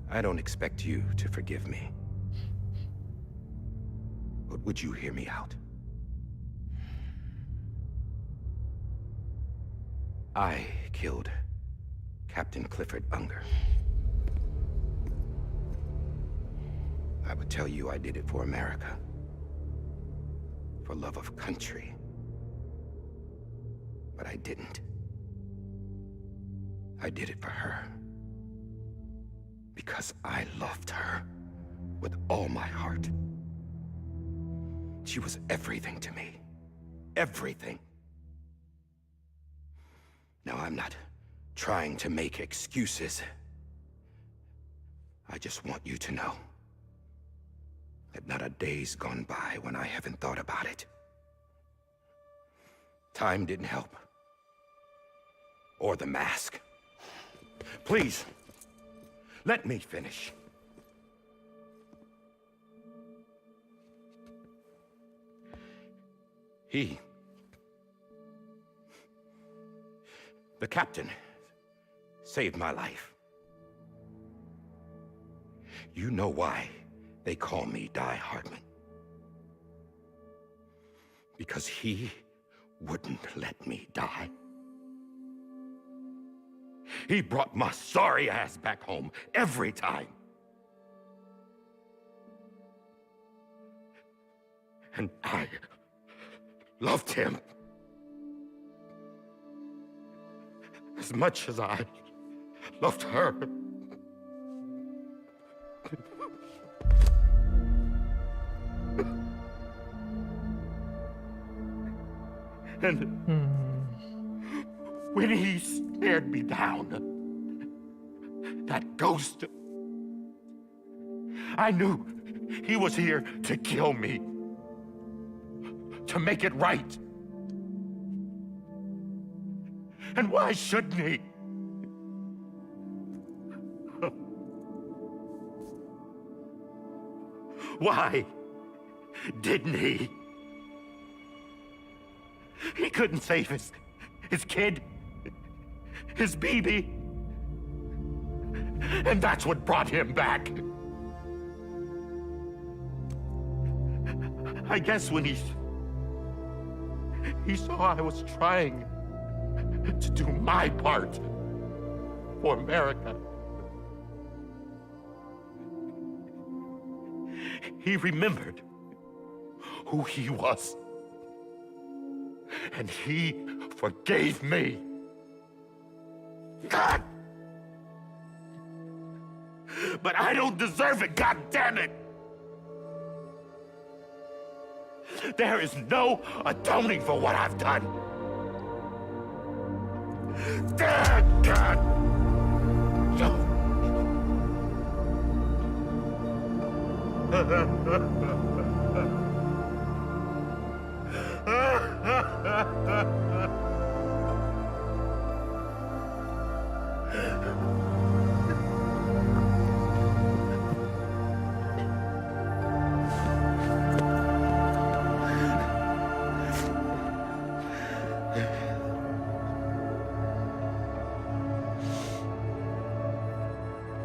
I don't expect you to forgive me. But would you hear me out? I killed Captain Clifford Unger. I would tell you I did it for America. For love of country. But I didn't. I did it for her. Because I loved her with all my heart. She was everything to me. Everything. Now, I'm not trying to make excuses. I just want you to know that not a day's gone by when I haven't thought about it. Time didn't help. Or the mask. Please, let me finish. The captain, saved my life. You know why they call me Die Hardman. Because he wouldn't let me die. He brought my sorry ass back home every time. And I loved him as much as I loved her. And when he stared me down, that ghost, I knew he was here to kill me, to make it right. And why shouldn't he? Why didn't he? He couldn't save his kid, his baby. And that's what brought him back. I guess when he saw I was trying to do my part for America, he remembered who he was. And he forgave me. God! But I don't deserve it, God damn it! There is no atoning for what I've done. God!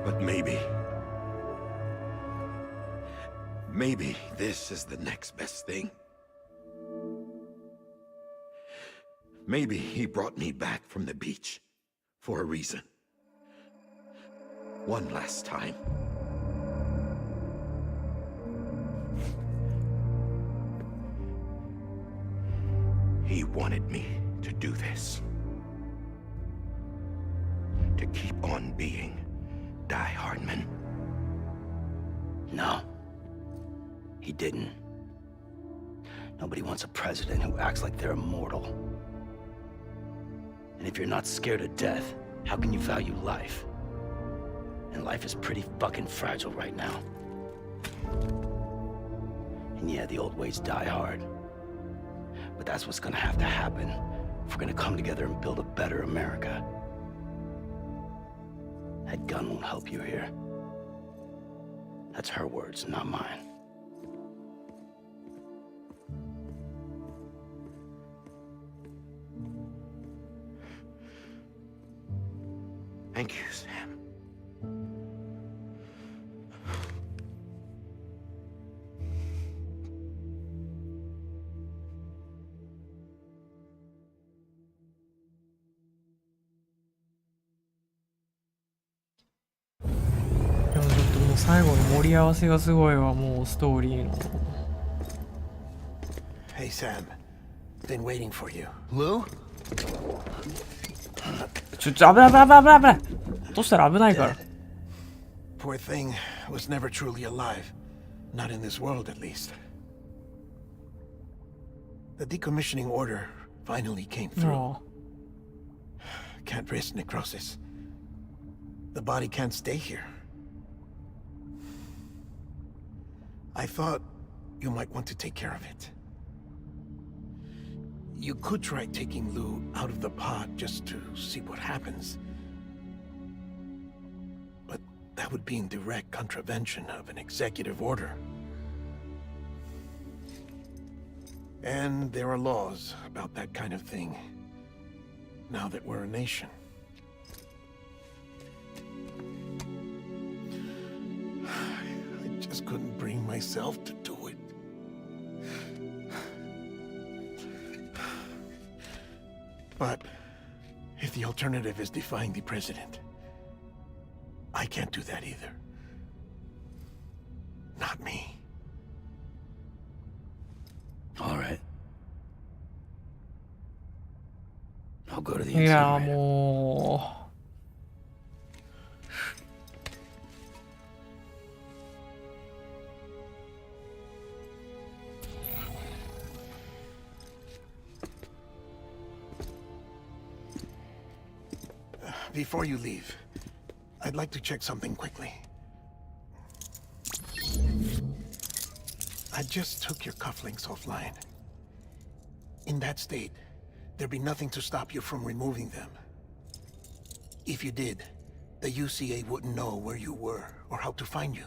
But maybe this is the next best thing. Maybe he brought me back from the beach for a reason. One last time. He wanted me to do this. To keep on being Die Hardman. No. He didn't. Nobody wants a president who acts like they're immortal. And if you're not scared of death, how can you value life? And life is pretty fucking fragile right now. And yeah, the old ways die hard. But that's what's gonna have to happen if we're gonna come together and build a better America. That gun won't help you here. That's her words, not mine. Thank you, Sam.でもちょっともう最後の盛り合わせがすごいわ、もうストーリーの。Hey, Sam. Been waiting for you. Lou? 危ない危ない危ない危ない危ない。落としたら危ないから。Poor thing was never truly alive. Not in this world, at least. The decommissioning order finally came through. あ Can't risk necrosis. The body can't stay here. I thought you might want to take care of it. You could try taking Lou out of the pod just to see what happens. But that would be in direct contravention of an executive order. And there are laws about that kind of thing, now that we're a nation. I just couldn't bring myself to do it. But if the alternative is defying the president, I can't do that either. Not me. All right. I'll go to the いや incinerator. も Before you leave, I'd like to check something quickly. I just took your cufflinks offline. In that state, there'd be nothing to stop you from removing them. If you did, the UCA wouldn't know where you were or how to find you.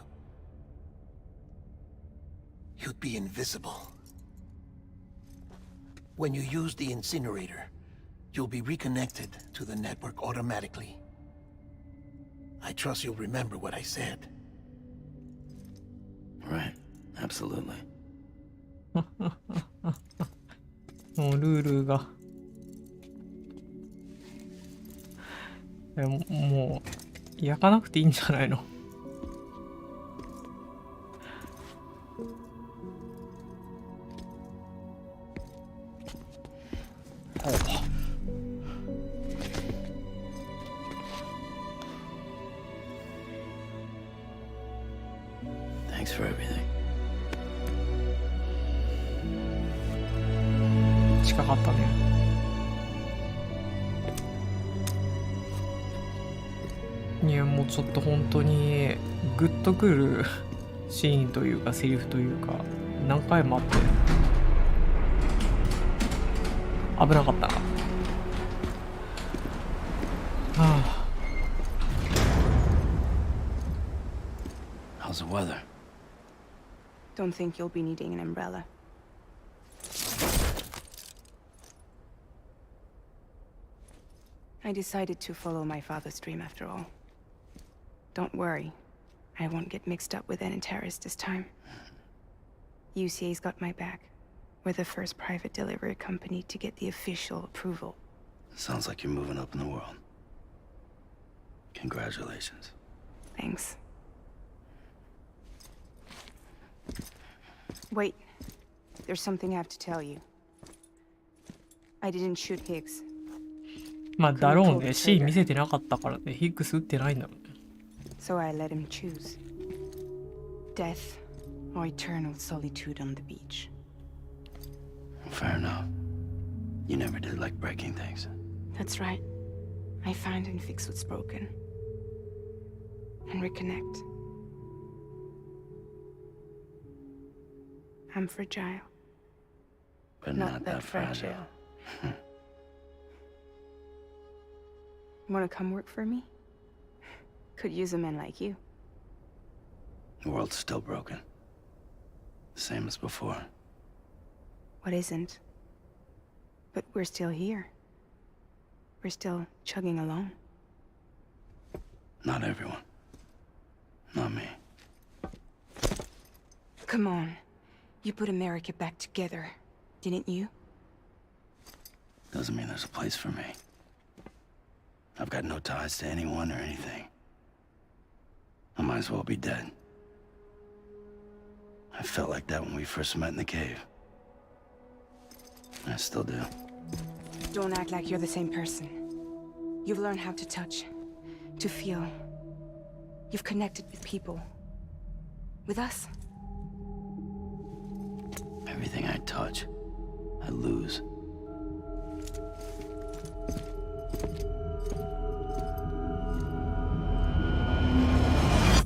You'd be invisible. When you use the incinerator, you'll be reconnected to the network automatically. I trust you'll remember what I said. Right. Absolutely. もうルールがもう焼かなくていいんじゃないの。Thanks for everything. 近かったね。いやもうちょっと本当にグッとくるシーンというかセリフというか何回もあって危なかったな。はあ。How's the weather? Don't think you'll be needing an umbrella. I decided to follow my father's dream after all. Don't worry, I won't get mixed up with any terrorists this time. UCA's got my back. We're the first private delivery company to get the official approval. Sounds like you're moving up in the world. Congratulations. Thanks. Wait, there's something I have to tell you. I didn't shoot Higgs. まあだろうね。シーン見せてなかったからね。ヒッグス撃ってないんだろうね。So I let him choose. Death or eternal solitude on the beach. Fair enough. You never did like breaking things. That's right. I find and fix what's broken. And reconnect. I'm fragile. But not that fragile. Wanna come work for me? Could use a man like you. The world's still broken. Same as before. What isn't? But we're still here. We're still chugging along. Not everyone. Not me. Come on. You put America back together, didn't you? Doesn't mean there's a place for me. I've got no ties to anyone or anything. I might as well be dead. I felt like that when we first met in the cave. I still do. Don't act like you're the same person. You've learned how to touch, to feel. You've connected with people. With us. Everything I touch, I lose.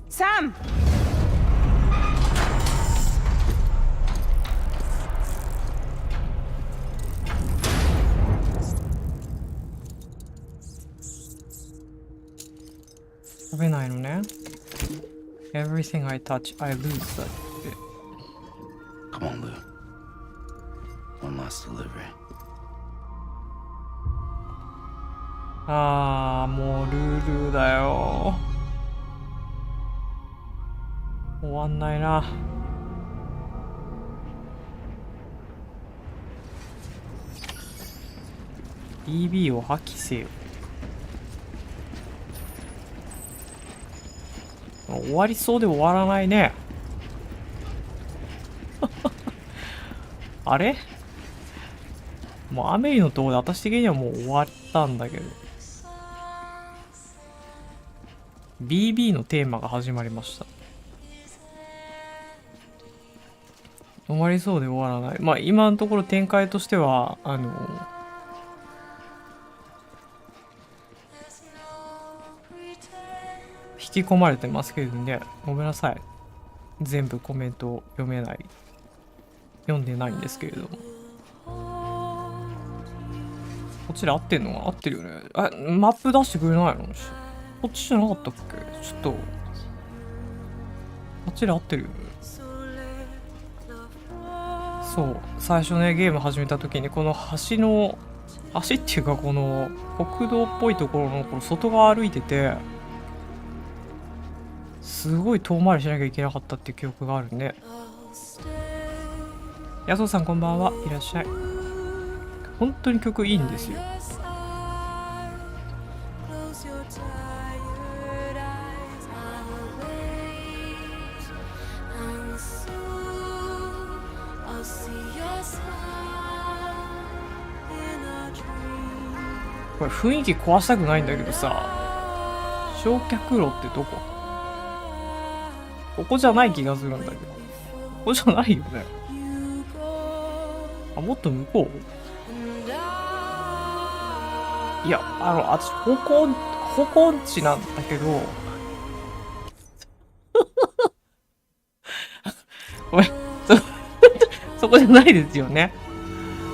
Sam! Everything I touch, I lose. だって。 Come on, Lou. One last delivery. ああ、もうルールだよ。終わんないな。BB を破棄せよ。終わりそうで終わらないね。あれ？もうアメリのところで私的にはもう終わったんだけど。BB のテーマが始まりました。終わりそうで終わらない。まあ今のところ展開としては引き込まれてますけれどね。ごめんなさい。全部コメント読めない。読んでないんですけれども。こっちで合ってんのが合ってるよね。マップ出してくれないの？こっちじゃなかったっけ？ちょっと。こっちで合ってるよね。そう。最初ね、ゲーム始めた時にこの橋っていうかこの国道っぽいところのこの外側歩いてて、すごい遠回りしなきゃいけなかったっていう記憶があるね。やそさんこんばんは、いらっしゃい。本当に曲いいんですよ。これ雰囲気壊したくないんだけどさ、焼却炉ってどこ？ここじゃない気がするんだけど。ここじゃないよね。あ、もっと向こう？いや、私、方向音痴なんだけど、ごめん、そこじゃないですよね。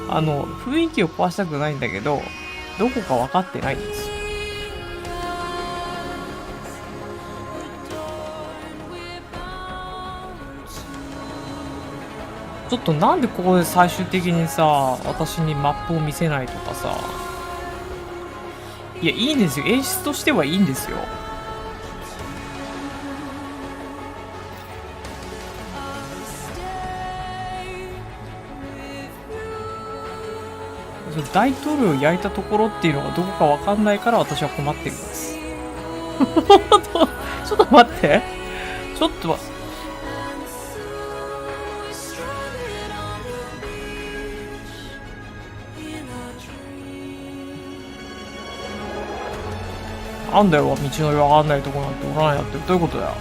雰囲気を壊したくないんだけど、どこか分かってないんですよ。ちょっとなんでここで最終的にさ、私にマップを見せないとかさ。いや、いいんですよ。演出としてはいいんですよ。大統領を焼いたところっていうのがどこかわかんないから私は困ってるんです。ちょっと待って。ちょっと待って。なんだよ、道のりわかんないとこなんておらんやって。どういうことだよ。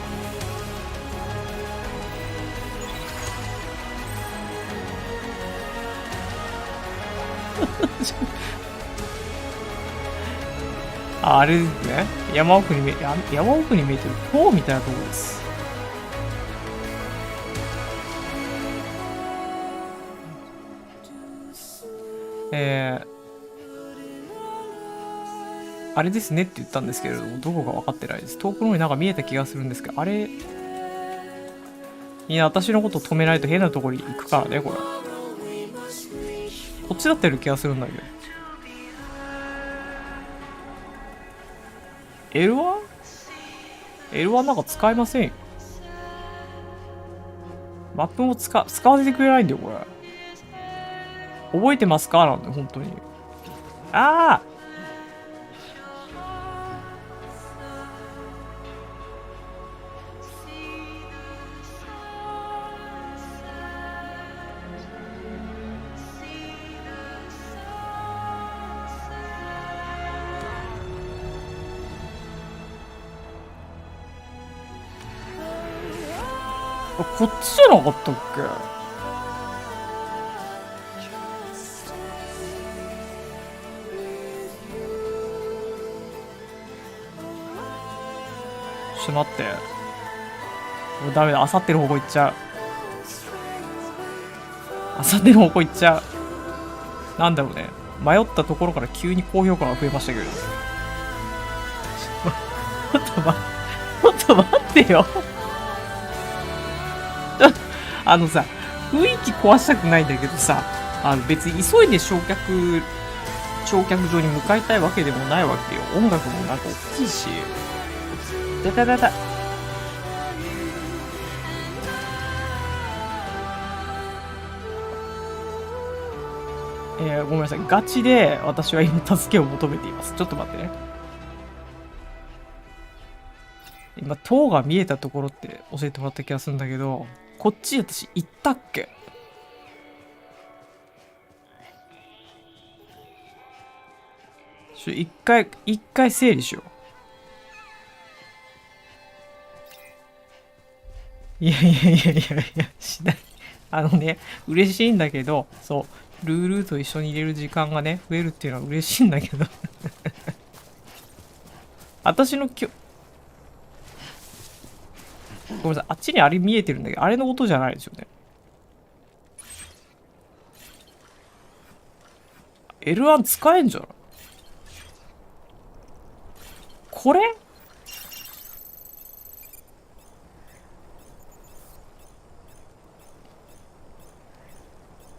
あれですね。山奥に見えてる塔みたいなところです。あれですねって言ったんですけれども、どこか分かってないです。遠くの方になんか見えた気がするんですけど、あれ、みんな私のこと止めないと変なところに行くからね、これ。こっちだってる気がするんだけど。L1 なんか使えませんよ。マップも使わせてくれないんだよ、これ。覚えてますかなんて、本当に。ああこっちじゃなかったっけ？ちょっと待って。もうダメだ。あさっての方向行っちゃう。あさっての方向行っちゃう。なんだろうね。迷ったところから急に高評価が増えましたけど。ちょっと待ってよ。さ、雰囲気壊したくないんだけどさ、別に急いで焼却場に向かいたいわけでもないわけよ。音楽もなんか大きいし。だ。ごめんなさい。ガチで私は今助けを求めています。ちょっと待ってね。今、塔が見えたところって教えてもらった気がするんだけど、こっち私行ったっけ？一回整理しよう。いや、しない。嬉しいんだけど、そう、ルーと一緒に入れる時間がね、増えるっていうのは嬉しいんだけど。私のごめんなさい、あっちにあれ見えてるんだけど、あれの音じゃないですよね。L1 使えんじゃん。これ？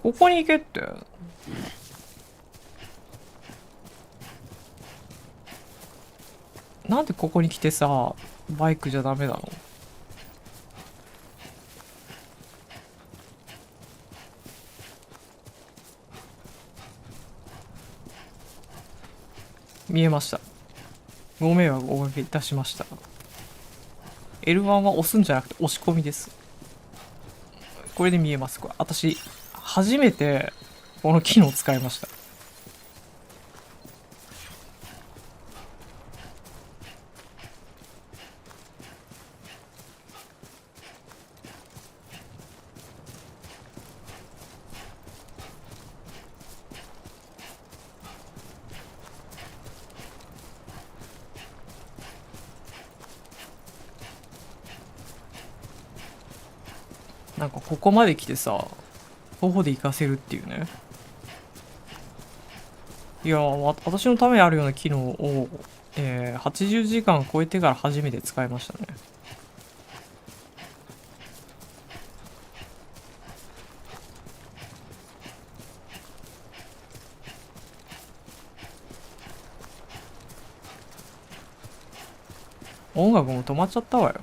ここに行けって。なんでここに来てさ、バイクじゃダメなの？見えました。ご迷惑をおかけいたしました。L1 は押すんじゃなくて押し込みです。これで見えます。これ私初めてこの機能を使いました。なんかここまで来てさ、徒歩で行かせるっていうね。いやー、私のためにあるような機能を、80時間超えてから初めて使いましたね。音楽も止まっちゃったわよ。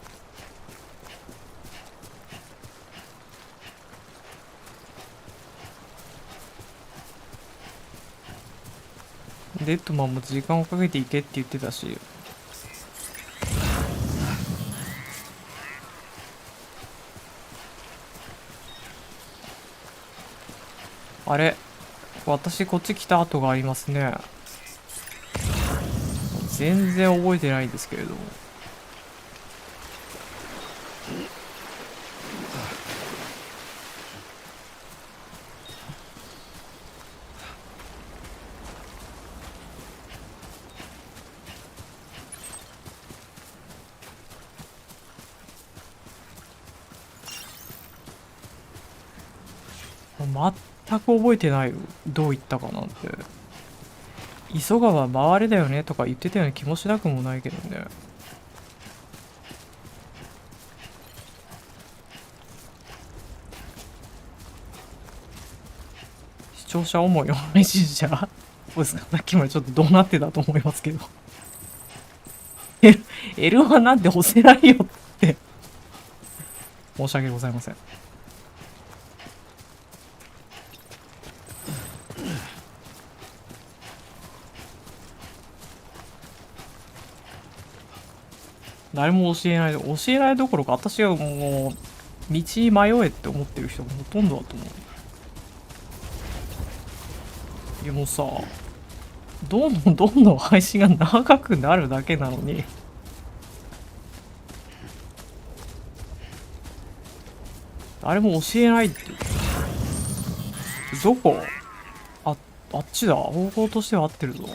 デッドマンも時間をかけていけって言ってたし。あれ、私こっち来た跡がありますね。全然覚えてないんですけれども。全く覚えてないよ。どう言ったかなんて。磯川回れだよねとか言ってたような気もしなくもないけどね。視聴者思いの配信者そうですか。さっきまでちょっとどうなってたと思いますけど。L はなんで押せないよって申し訳ございません。誰も教えないどころか、私はもう道に迷えって思ってる人がほとんどだと思う。いやもうさ、どんどん配信が長くなるだけなのに、誰も教えないって。どこ？あっちだ。方向としては合ってるぞ。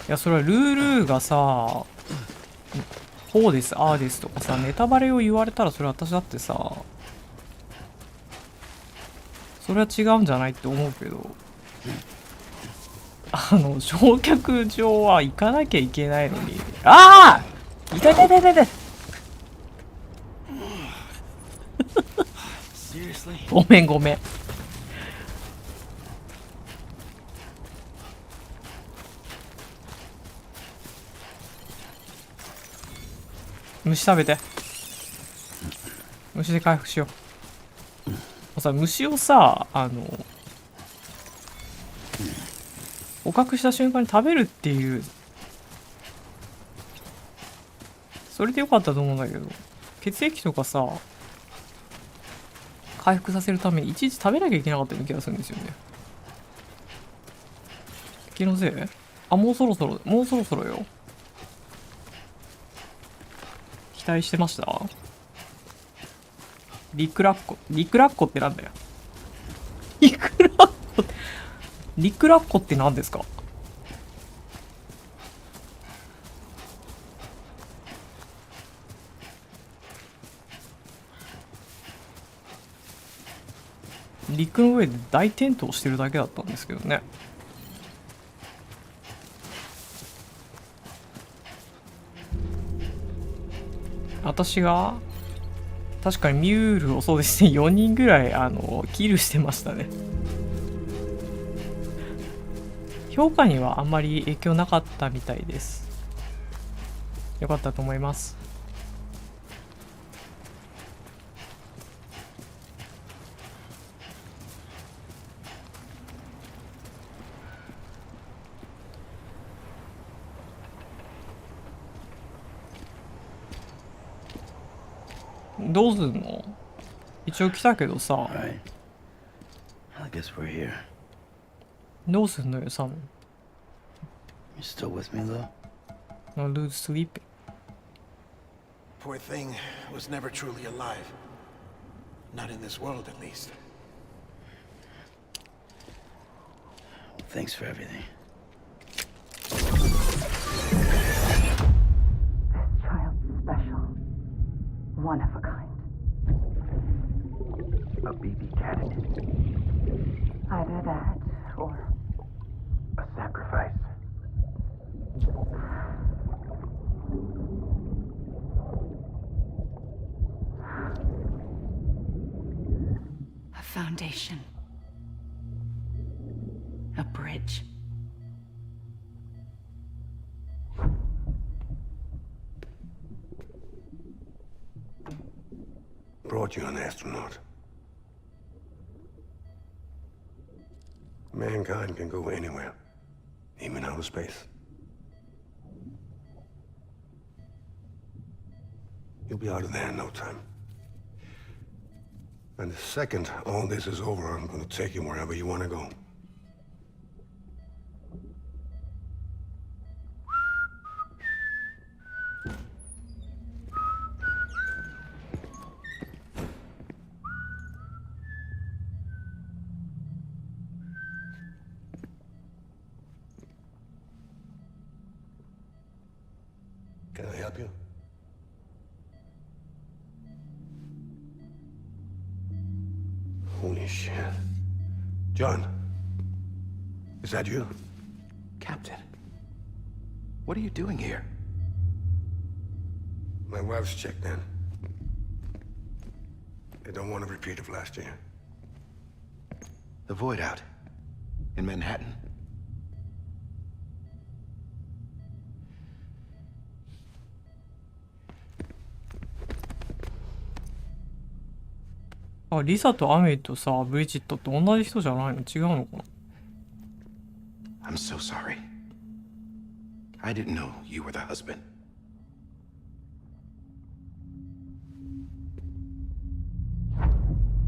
いや、それはルールがさ、こうです、ああですとかさ、ネタバレを言われたらそれ私だってさ、それは違うんじゃないって思うけど、焼却場は行かなきゃいけないのに。ああ！痛い痛い痛い痛い痛い。ごめんごめん。虫食べて。虫で回復しよう。さ、虫をさ、捕獲した瞬間に食べるっていう、それでよかったと思うんだけど、血液とかさ、回復させるためにいちいち食べなきゃいけなかったような気がするんですよね。気のせい？あ、もうそろそろよ。期待してました？リクラッコってなんだよ。リクラッコって何ですか？陸の上で大転倒してるだけだったんですけどね。私が確かにミュールをそうですね、4人ぐらいキルしてましたね。評価にはあんまり影響なかったみたいです。よかったと思います。どうすんの？一応来たけどさ。Alright. I guess we're here. どうすんのよ、サム。You still with me, though? No lose sleep. Poor thing was never truly alive. Not in this world, at least. Thanks for everything. Child special. One of a kind. A BB candidate. Either that or A sacrifice. A foundation. A bridge. Brought you an astronaut. Mankind can go anywhere, even outer space. You'll be out of there in no time. And the second all this is over, I'm gonna take you wherever you want to go. Can I help you? Holy shit. John, is that you? Captain, what are you doing here? My wife's checked in. They don't want a repeat of last year. The Void Out. In Manhattan. Ah, リサとアメイとさ、ブリジットって同じ人じゃないの？違うのかな？ I'm so sorry. I didn't know you were the husband.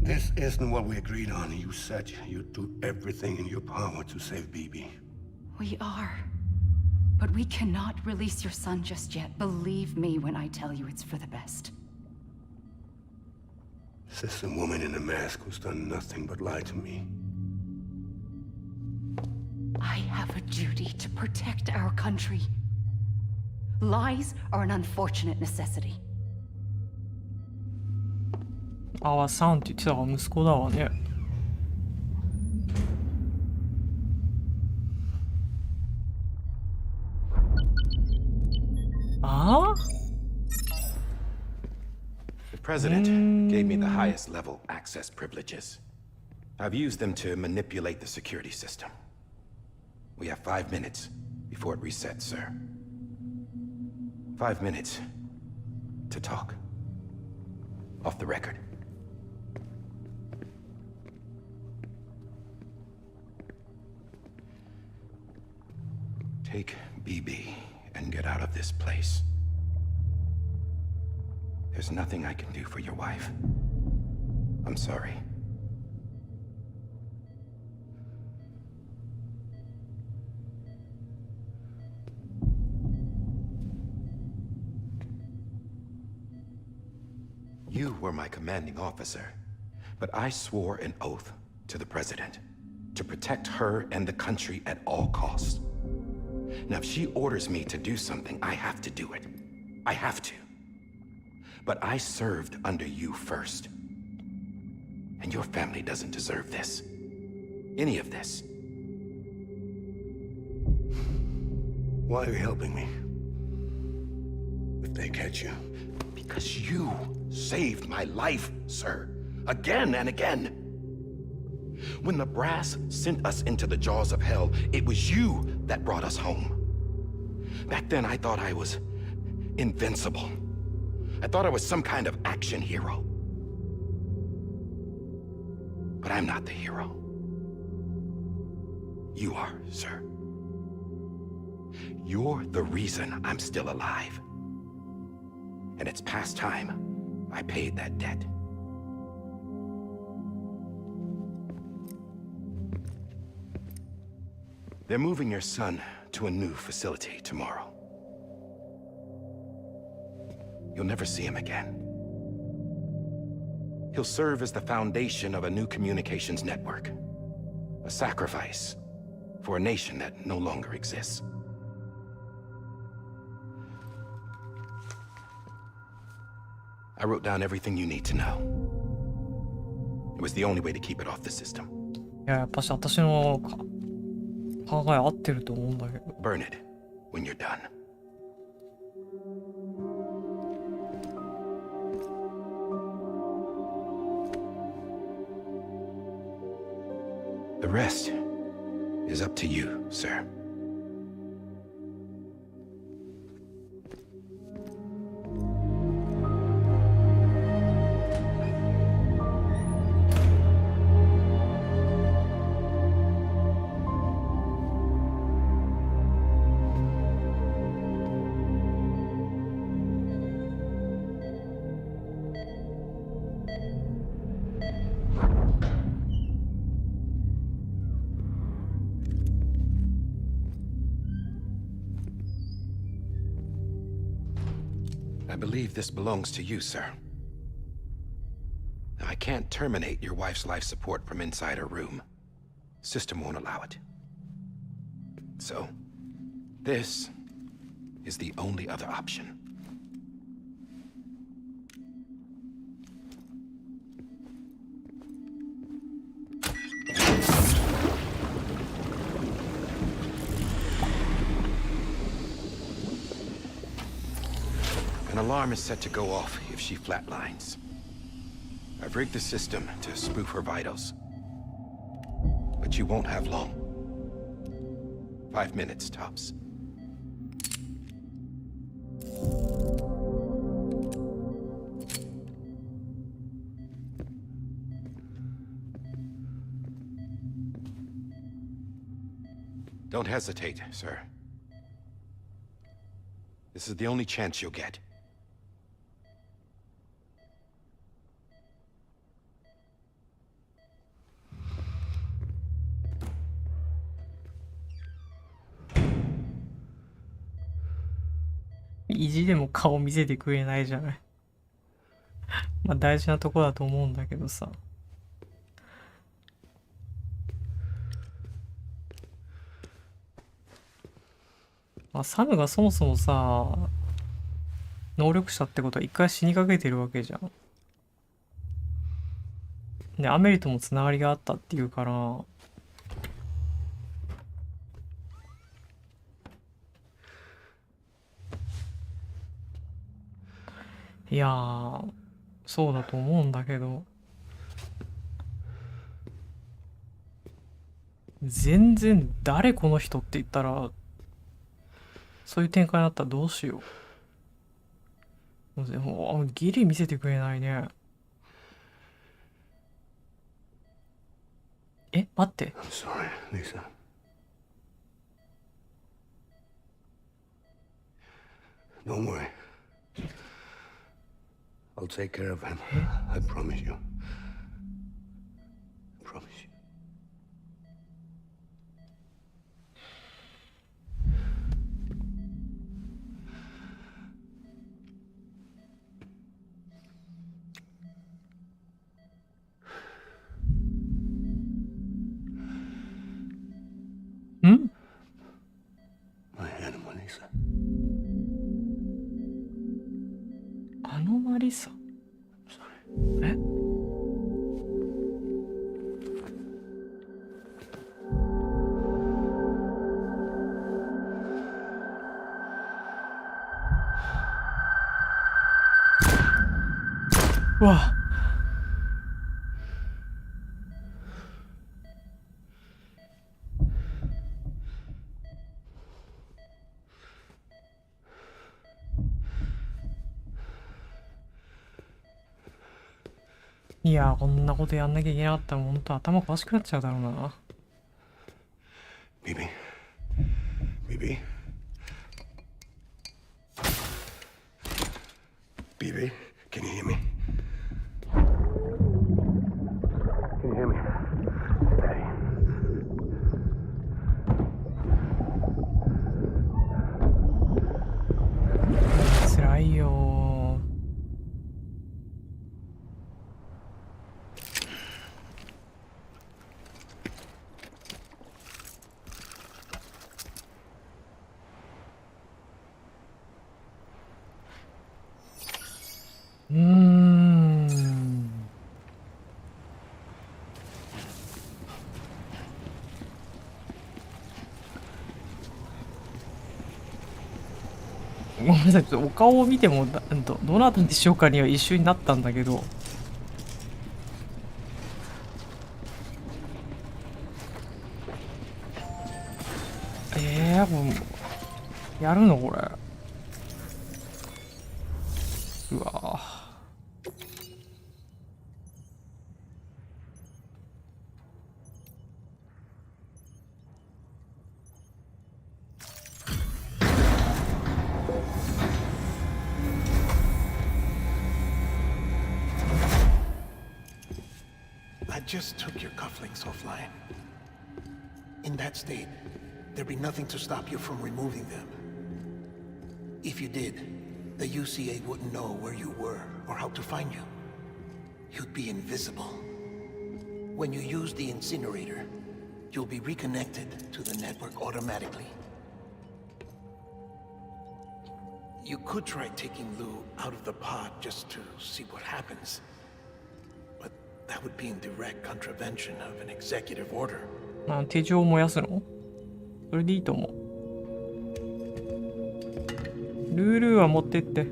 This isn't what we agreed on. You said you'd do everything in your power to save BB. We are. But we cannot release your son just yet. Believe me when I tell you it's for the best. This is a woman in a mask who's done nothing but lie to me. I have a duty to protect our country. Lies are an unfortunate necessity. Our son って言ってたから息子だわね。ああ？ The president gave me the highest level access privileges. I've used them to manipulate the security system. We have 5 minutes before it resets, sir. 5 minutes to talk. Off the record. Take BB and get out of this place. There's nothing I can do for your wife. I'm sorry. You were my commanding officer, but I swore an oath to the president to protect her and the country at all costs. Now, if she orders me to do something, I have to do it. I have to. But I served under you first. And your family doesn't deserve this. Any of this. Why are you helping me? If they catch you. Because you saved my life, sir. Again and again. When the brass sent us into the jaws of hell, it was you that brought us home. Back then, I thought I was invincible. I thought I was some kind of action hero. But I'm not the hero. You are, sir. You're the reason I'm still alive. And it's past time I paid that debt. They're moving your son to a new facility tomorrow. You'll never see him again. He'll serve as the foundation of a new communications network. A sacrifice for a nation that no longer exists. I wrote down everything you need to know. It was the only way to keep it off the system. いや、やっぱし私の考え合ってると思うんだけど。Burn it when you're done. The rest is up to you, sir. I believe this belongs to you, sir. Now, I can't terminate your wife's life support from inside her room. System won't allow it. So, this is the only other option. An alarm is set to go off if she flatlines. I've rigged the system to spoof her vitals. But you won't have long. 5 minutes, tops. Don't hesitate, sir. This is the only chance you'll get. 意地でも顔見せてくれないじゃない。まあ大事なとこだと思うんだけどさ。まあサムがそもそもさ、能力者ってことは一回死にかけてるわけじゃん。で、アメリともつながりがあったっていうから、いやー、そうだと思うんだけど、全然誰この人って言ったら、そういう展開になったらどうしよう。でもギリ見せてくれないね。え、待って。I'm sorry, Lisa. Don't worry. I'll take care of him. I promise you. I promise you. Hmm? My animal, Lisa. アノマリサ。え？うわ。いやー、こんなことやんなきゃいけなかったら、ほんと頭おかしくなっちゃうだろうな。Bibi. Bibi. Bibi, can you hear me? ごめんなさい、ちょっとお顔を見てもどなたでしょうかには一緒になったんだけど。もうやるのこれ。うわI just took your cufflinks offline. In that state, there'd be nothing to stop you from removing them. If you did, the UCA wouldn't know where you were or how to find you. You'd be invisible. When you use the incinerator, you'll be reconnected to the network automatically. You could try taking Lou out of the pod just to see what happens. But that would be in direct contravention of an executive order. 手錠を燃やすの？それでいいと思う。ルールーは持ってって。ル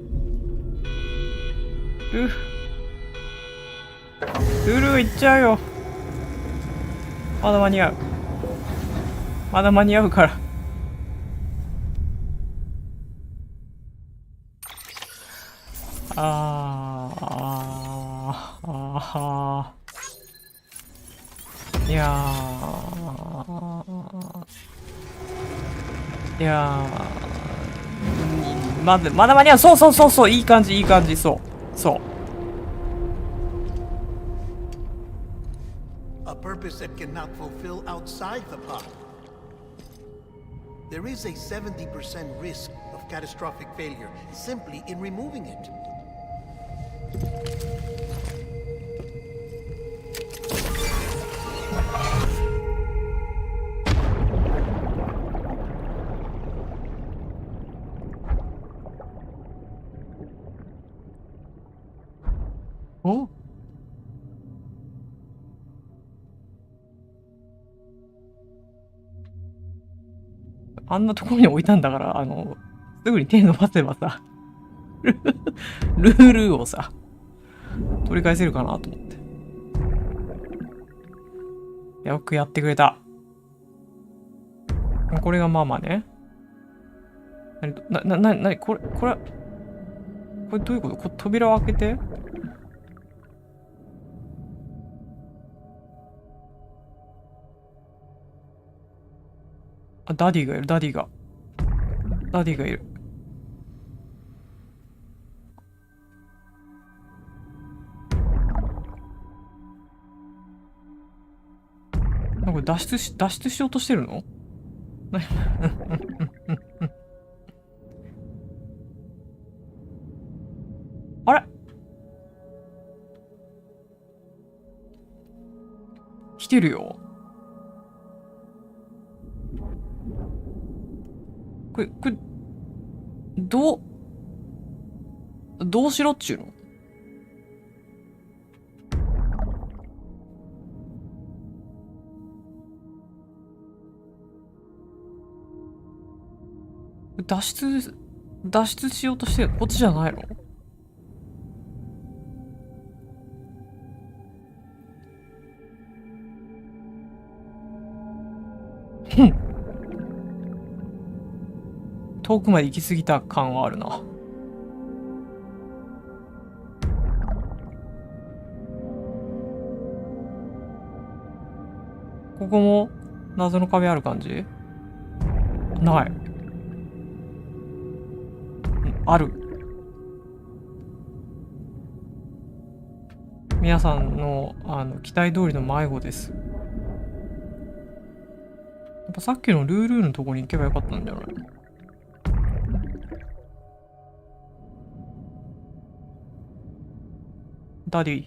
ールー行っちゃうよ。まだ間に合う。まだ間に合うから。いやまだ間に合う。そういい感じそう。A purpose that cannot fulfill outside the pod. There is a 70% risk of catastrophic failure simply in removing it. Oh? あんなところに置いたんだから、すぐに手伸ばせばさ、ルールをさ、取り返せるかなと思って。よくやってくれた。これがママね。これどういうこと？扉を開けて？あ、ダディがいる、ダディがいる。なんかこれ脱出しようとしてるの？あれ？来てるよ。これどうしろっちゅうの？脱出しようとしてるの？こっちじゃないの？遠くまで行き過ぎた感はあるな。ここも謎の壁ある感じ？ない。ある。皆さんの期待通りの迷子です。やっぱさっきのルールーのとこに行けばよかったんじゃない？ダディ。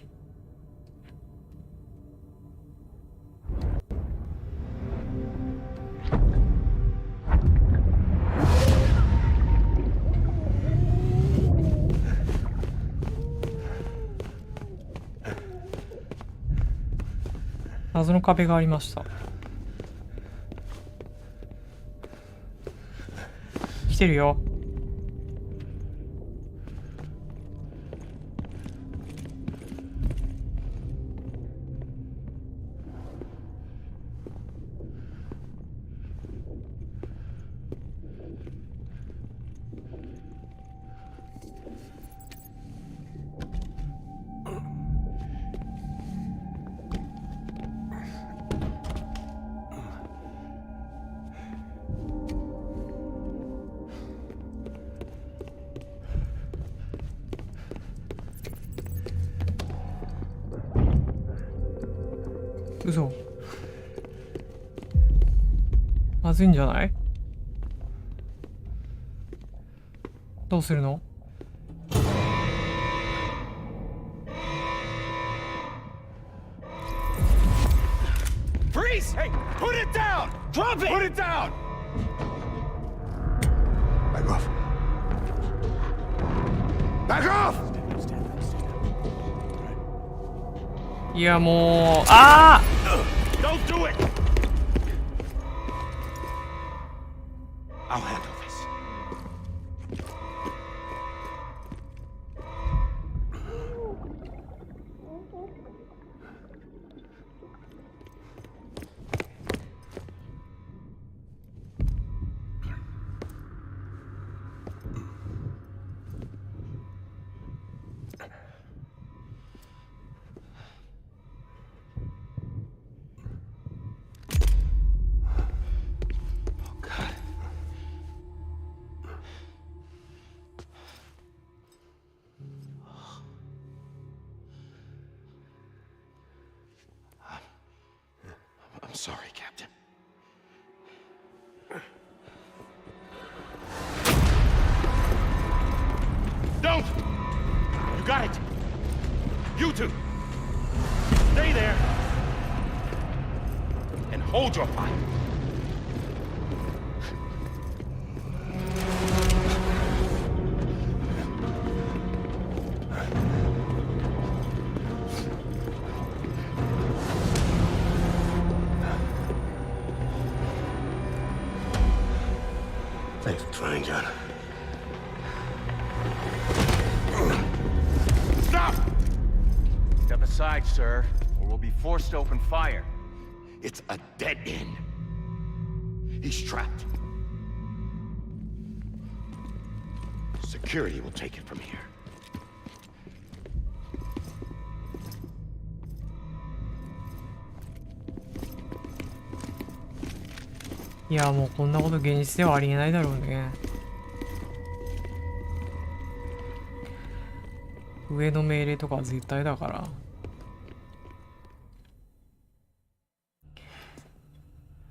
謎の壁がありました。来てるよ。嘘。まずいんじゃない？どうするの？ Freeze! Hey, put it down! Drop it! Put it down! Back off. Back off! いやもう、ああ Don't do it! I'll handle this. I'm sorry, Captain. Don't! You got it! You two! Stay there! And hold your fire. Thanks for trying, John. Stop! Step aside, sir, or we'll be forced to open fire. It's a dead end. He's trapped. Security will take it from here. いやもうこんなこと現実ではありえないだろうね。上の命令とかは絶対だから。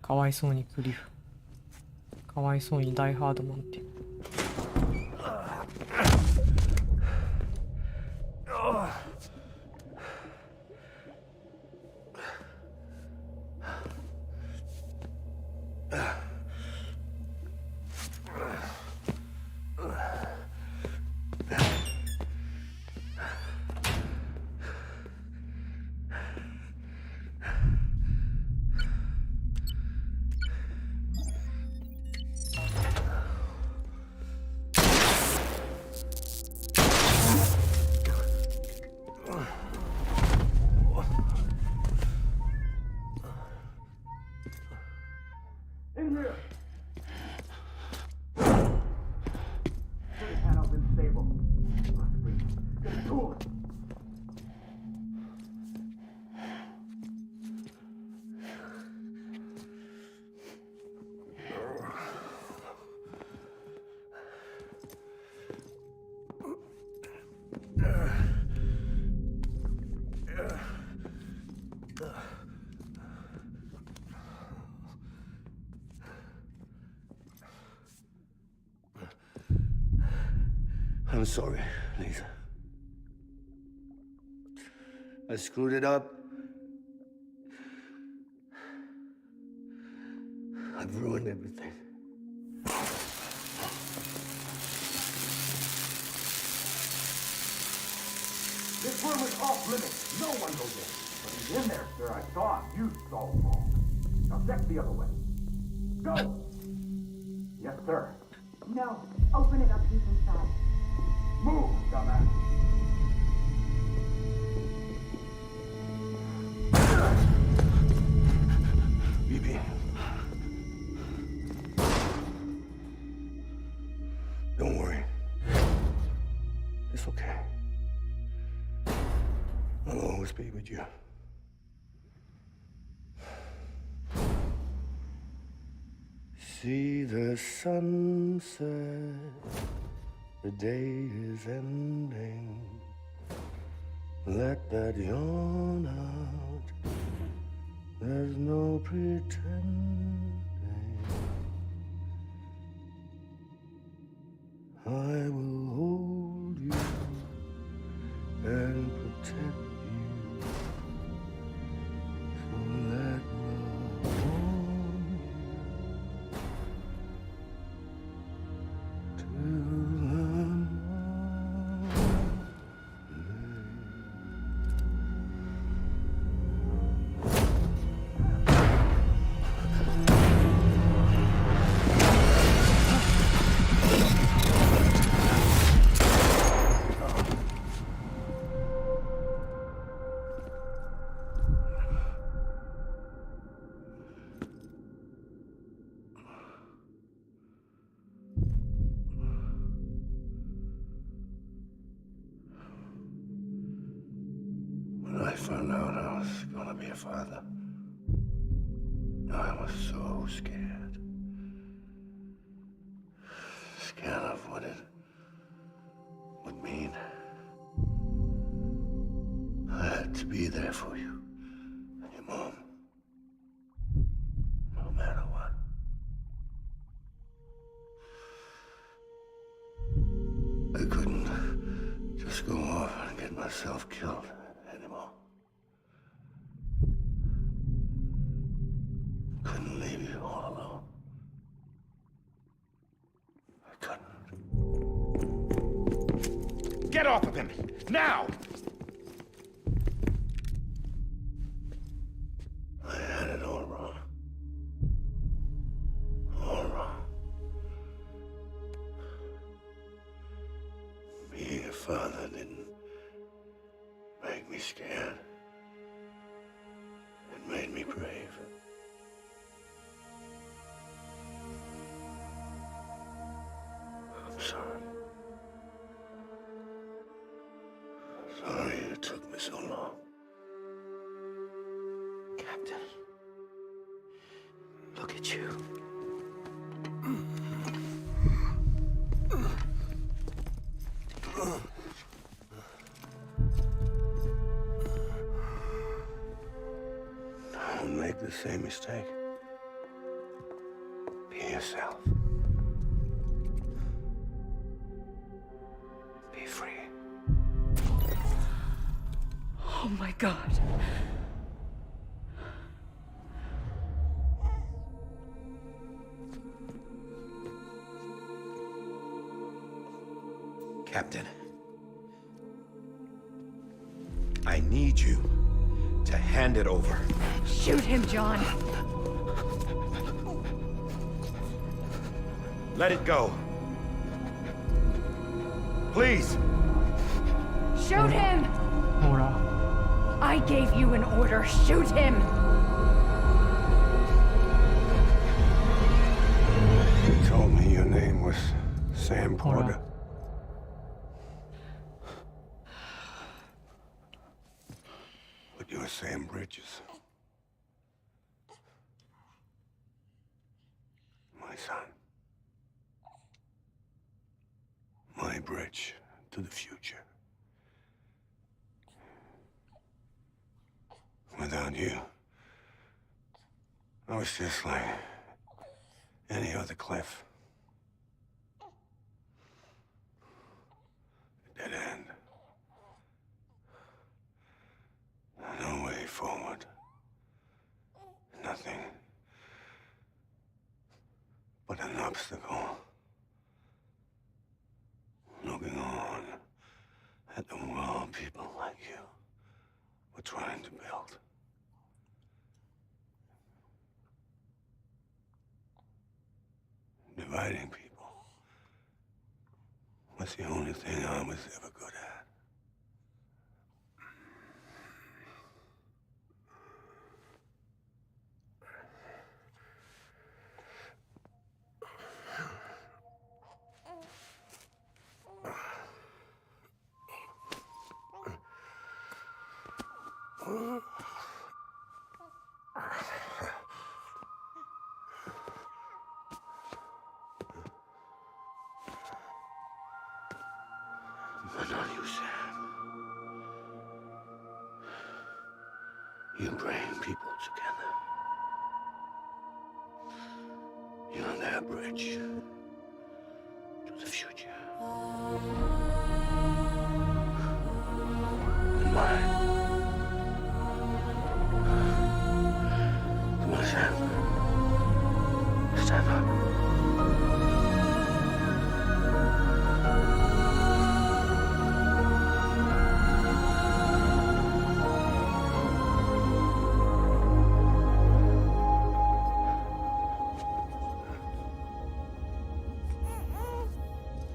かわいそうにクリフ。かわいそうにダイハードマンって。I'm sorry, Lisa. I screwed it up. I've ruined everything. This room is off limits. No one goes in. But he's in there, sir. I saw him. You saw him wrong. Now check the other way. Go! Yes, sir. No. Open it up. He's inside. Move, dumbass. BB. Don't worry. It's okay. I'll always be with you. See the sunset, the day is ending. Let that yawn out There's no pretending. I will hold you and protect you so that love won't till I'm When I found out I was gonna be a father, I was so scared. Scared of what it would mean. I had to be there for you and your mom, no matter what. I couldn't just go off and get myself killed anymore. Couldn't leave you all alone. I couldn't. Get off of him! Now! I had it all wrong. All wrong. Being a father didn't make me scared. It made me brave. I'm sorry. Sorry it took me so long. Captain, look at you. Don't make the same mistake. Be yourself. Be free. Oh my God. Captain, I need you to hand it over. Shoot him, John. Let it go. Please. Shoot him! ほら I gave you an order. Shoot him! You told me your name was Sam Porter. But you're Sam Bridges. My son. My bridge to the future. Without you, I was just like any other Cliff. Dead end. No way forward. Nothing but an obstacle. Looking on at the world people like you were trying to build. Dividing people was the only thing I was ever good at. But not you, Sam. You bring people together. Beyond that bridge to the future. And mine. Come on, Sam. Stand up.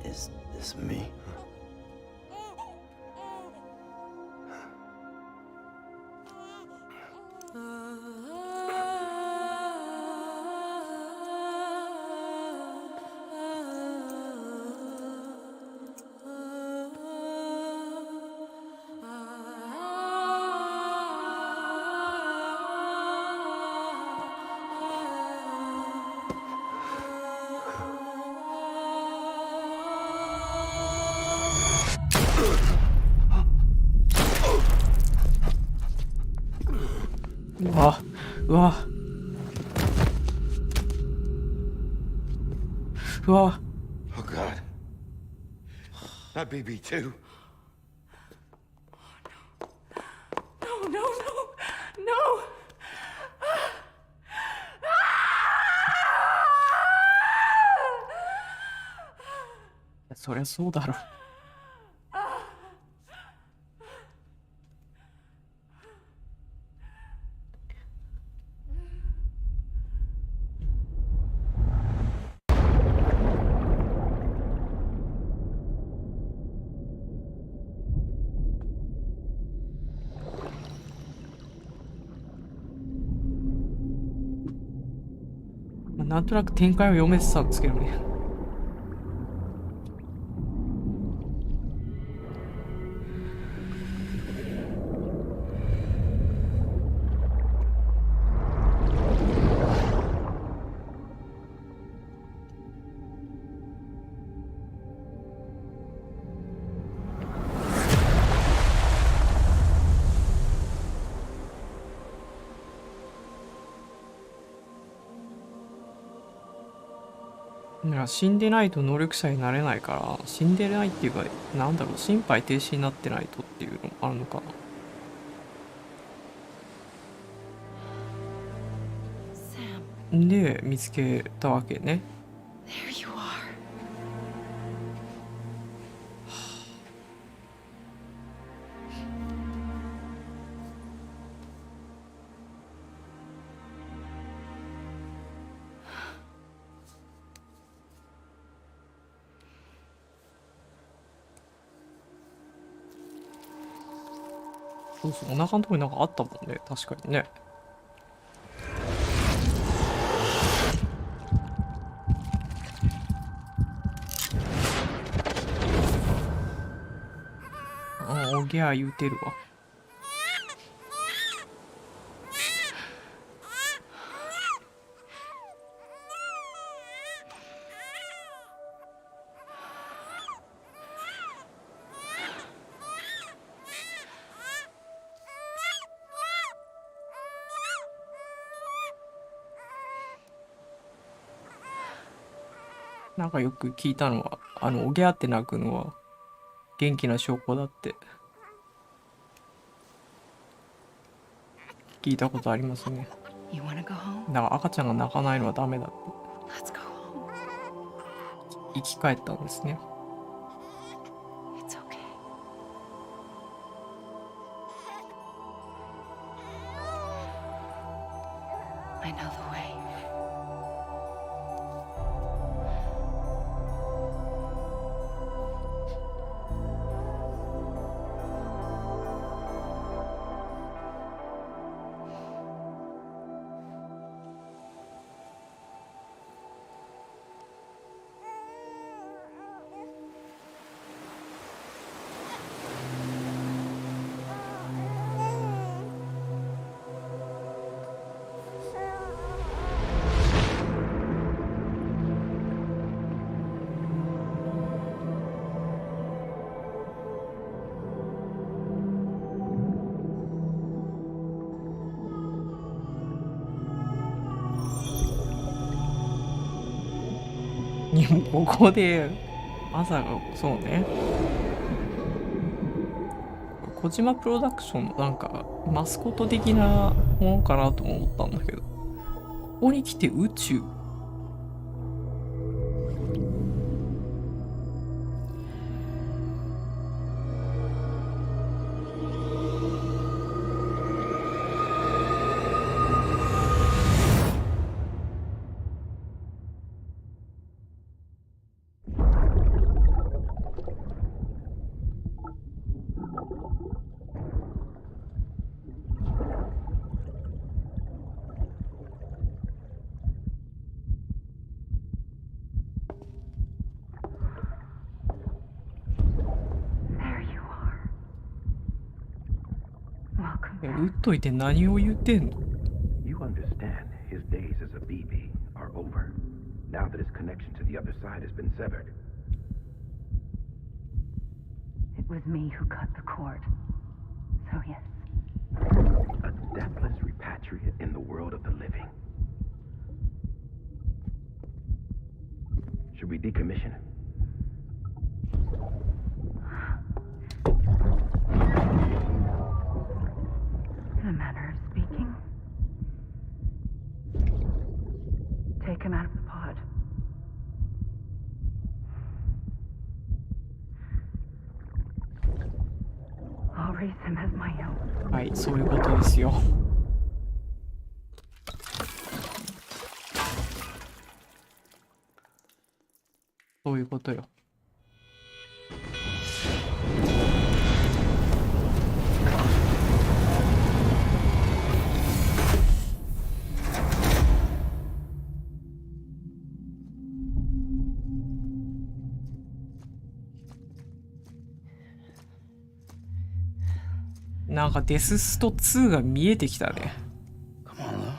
Is this me?うわうわ Oh, God. Not BB2. No, no, no, no! そりゃそうだろ。なんとなく展開を読めてたんですけどね。死んでないと能力者になれないから、死んでないっていうか、なんだろう、心肺停止になってないとっていうのもあるのかな。で、見つけたわけね。There you are. そうそう、お腹のとこになんかあったもんね、確かにね。おぎゃー言うてるわ。なんかよく聞いたのは、おぎゃーって鳴くのは元気な証拠だって聞いたことありますね。You wanna go home? だから赤ちゃんが泣かないのはダメだって Let's go home. 生き返ったんですね。 It's okay. I know the way. にもここでまさかそうね、小島プロダクションのなんかマスコット的なものかなとも思ったんだけど、ここに来て宇宙。打っといて何を言ってんの？ You understand his days as a BB are over, now that his connection to the other side has been severed. It was me who cut the cord. So yes. A deathless repatriate in the world of the living. Should we decommission him? In a manner of speaking. Take him out of the pod. I'll raise him as my own. はい、そういうことですよ。そういうことよ。なんかデススト2が見えてきたね。Come on, Lou.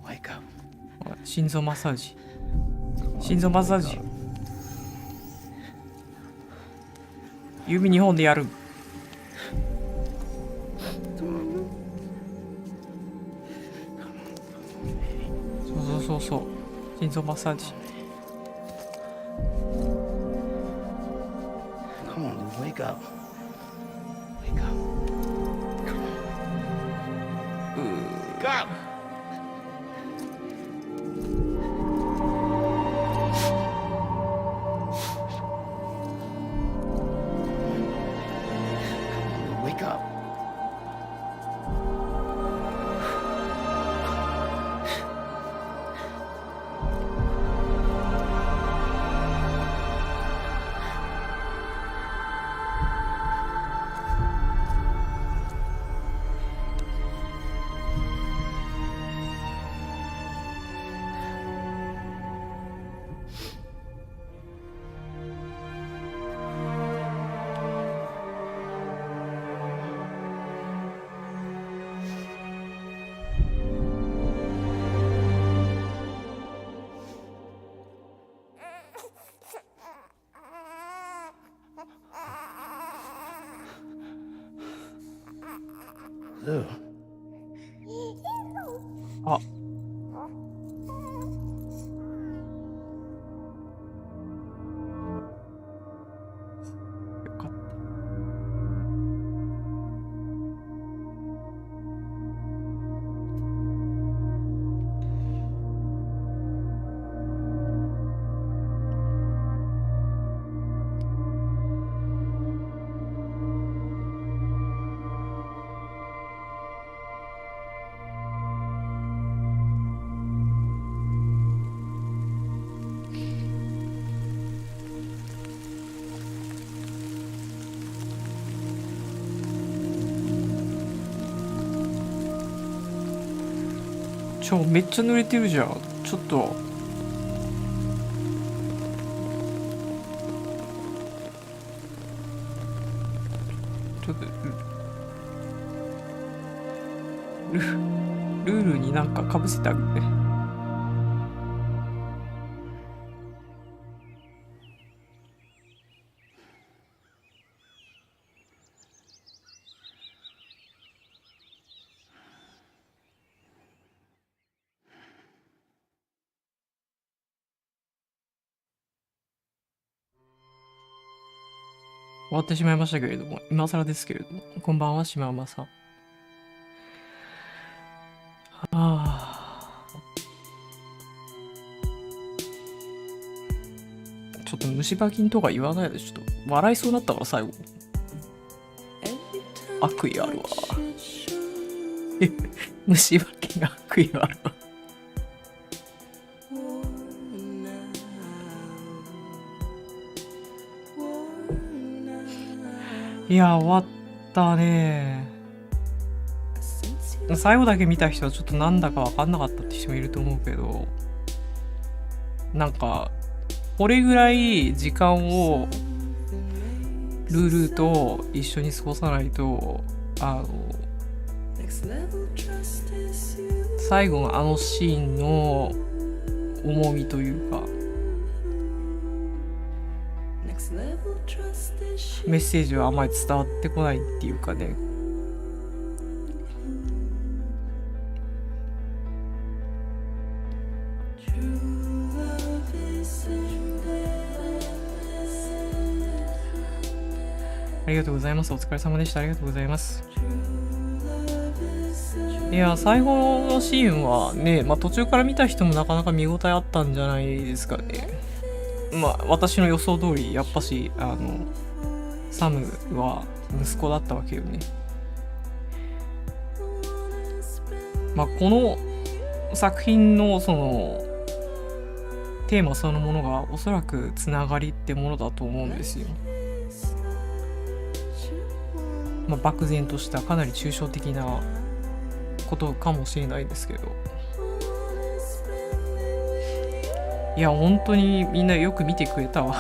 Wake up. 心臓マッサージ。心臓マッサージ。指2本でやる。そう。心臓マッサージ。Come on, Lou. Wake up. Go! Wake up. Lou. あ。よかった。めっちゃ濡れてるじゃん。ちょっとルールになんかかぶせてあげて。終わってしまいましたけれども、今更ですけれども、こんばんは、しまうまさん。ちょっと虫歯菌とか言わないで、ちょっと笑いそうになったから最後。悪意あるわ。虫歯菌が悪意あるわ。いや、終わったね。最後だけ見た人はちょっとなんだか分かんなかったって人もいると思うけど、なんかこれぐらい時間をルールと一緒に過ごさないと、最後のあのシーンの重みというかメッセージはあまり伝わってこないっていうかね。ありがとうございます。お疲れ様でした。ありがとうございます。いや、最後のシーンはね、途中から見た人もなかなか見応えあったんじゃないですかね。私の予想通り、やっぱし、サムは息子だったわけよね。この作品のそのテーマそのものがおそらくつながりってものだと思うんですよ。漠然としたかなり抽象的なことかもしれないですけど、いや本当にみんなよく見てくれたわ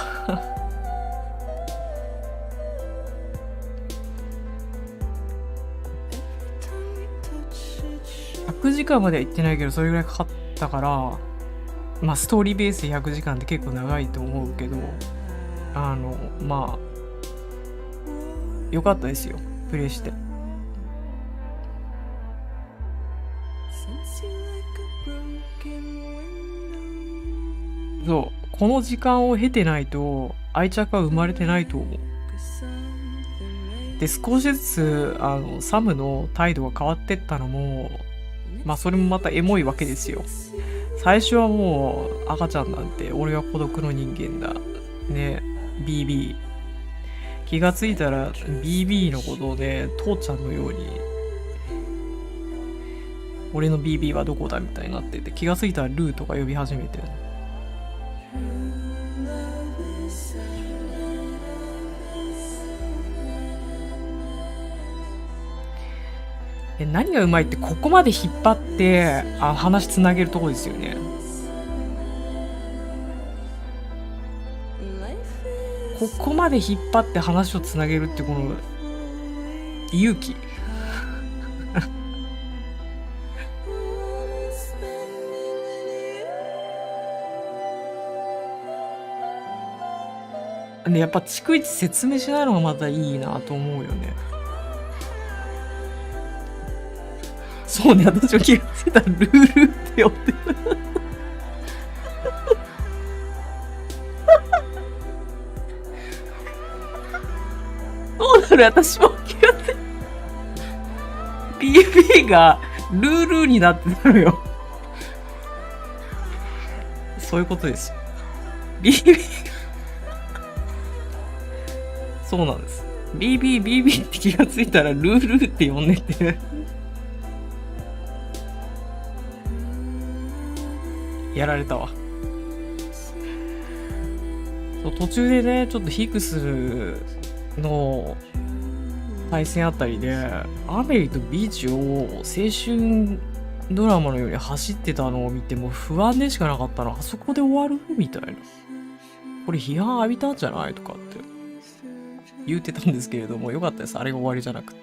100時間までは行ってないけどそれぐらいかかったから、ストーリーベースで100時間って結構長いと思うけど、よかったですよ、プレイして。そう、この時間を経てないと愛着は生まれてないと思う。で、少しずつサムの態度が変わってったのも、それもまたエモいわけですよ。最初はもう赤ちゃんなんて俺は孤独の人間だね、 BB 気がついたら BB のことをね、父ちゃんのように俺の BB はどこだみたいになってて、気がついたらルーとか呼び始めて、何がうまいってここまで引っ張って話つなげるとこですよね。ここまで引っ張って話をつなげるってこの勇気で、やっぱ逐一説明しないのがまたいいなと思うよね。そうね、私も気がついたらルールって呼んでるそうなる、私も気がついた BB がルールになってたのよ。そういうことですよ。BB そうなんです。BB って気がついたらルールって呼んでてやられたわ。途中でね、ちょっとヒクスの対戦あたりでアメリとビーチを青春ドラマのように走ってたのを見ても不安でしかなかったの。あそこで終わるみたいな、これ批判浴びたんじゃないとかって言ってたんですけれども、よかったです、あれが終わりじゃなくて。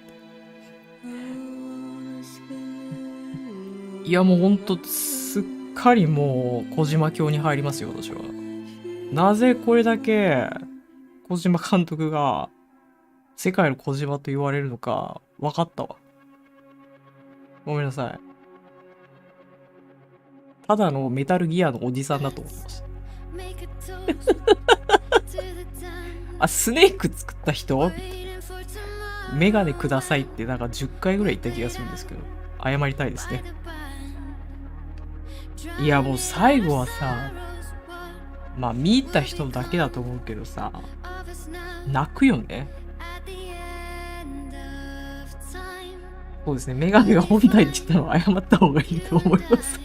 いやもうほんとすっかりもう小島教に入りますよ、私は。なぜこれだけ小島監督が世界の小島と言われるのか分かったわ。ごめんなさい。ただのメタルギアのおじさんだと思ってましたあ、スネーク作った人メガネくださいってなんか10回ぐらい言った気がするんですけど、謝りたいですね。いやもう最後はさ、まあ見た人だけだと思うけどさ、泣くよね。そうですね、メガネが本体って言ったのは謝った方がいいと思います。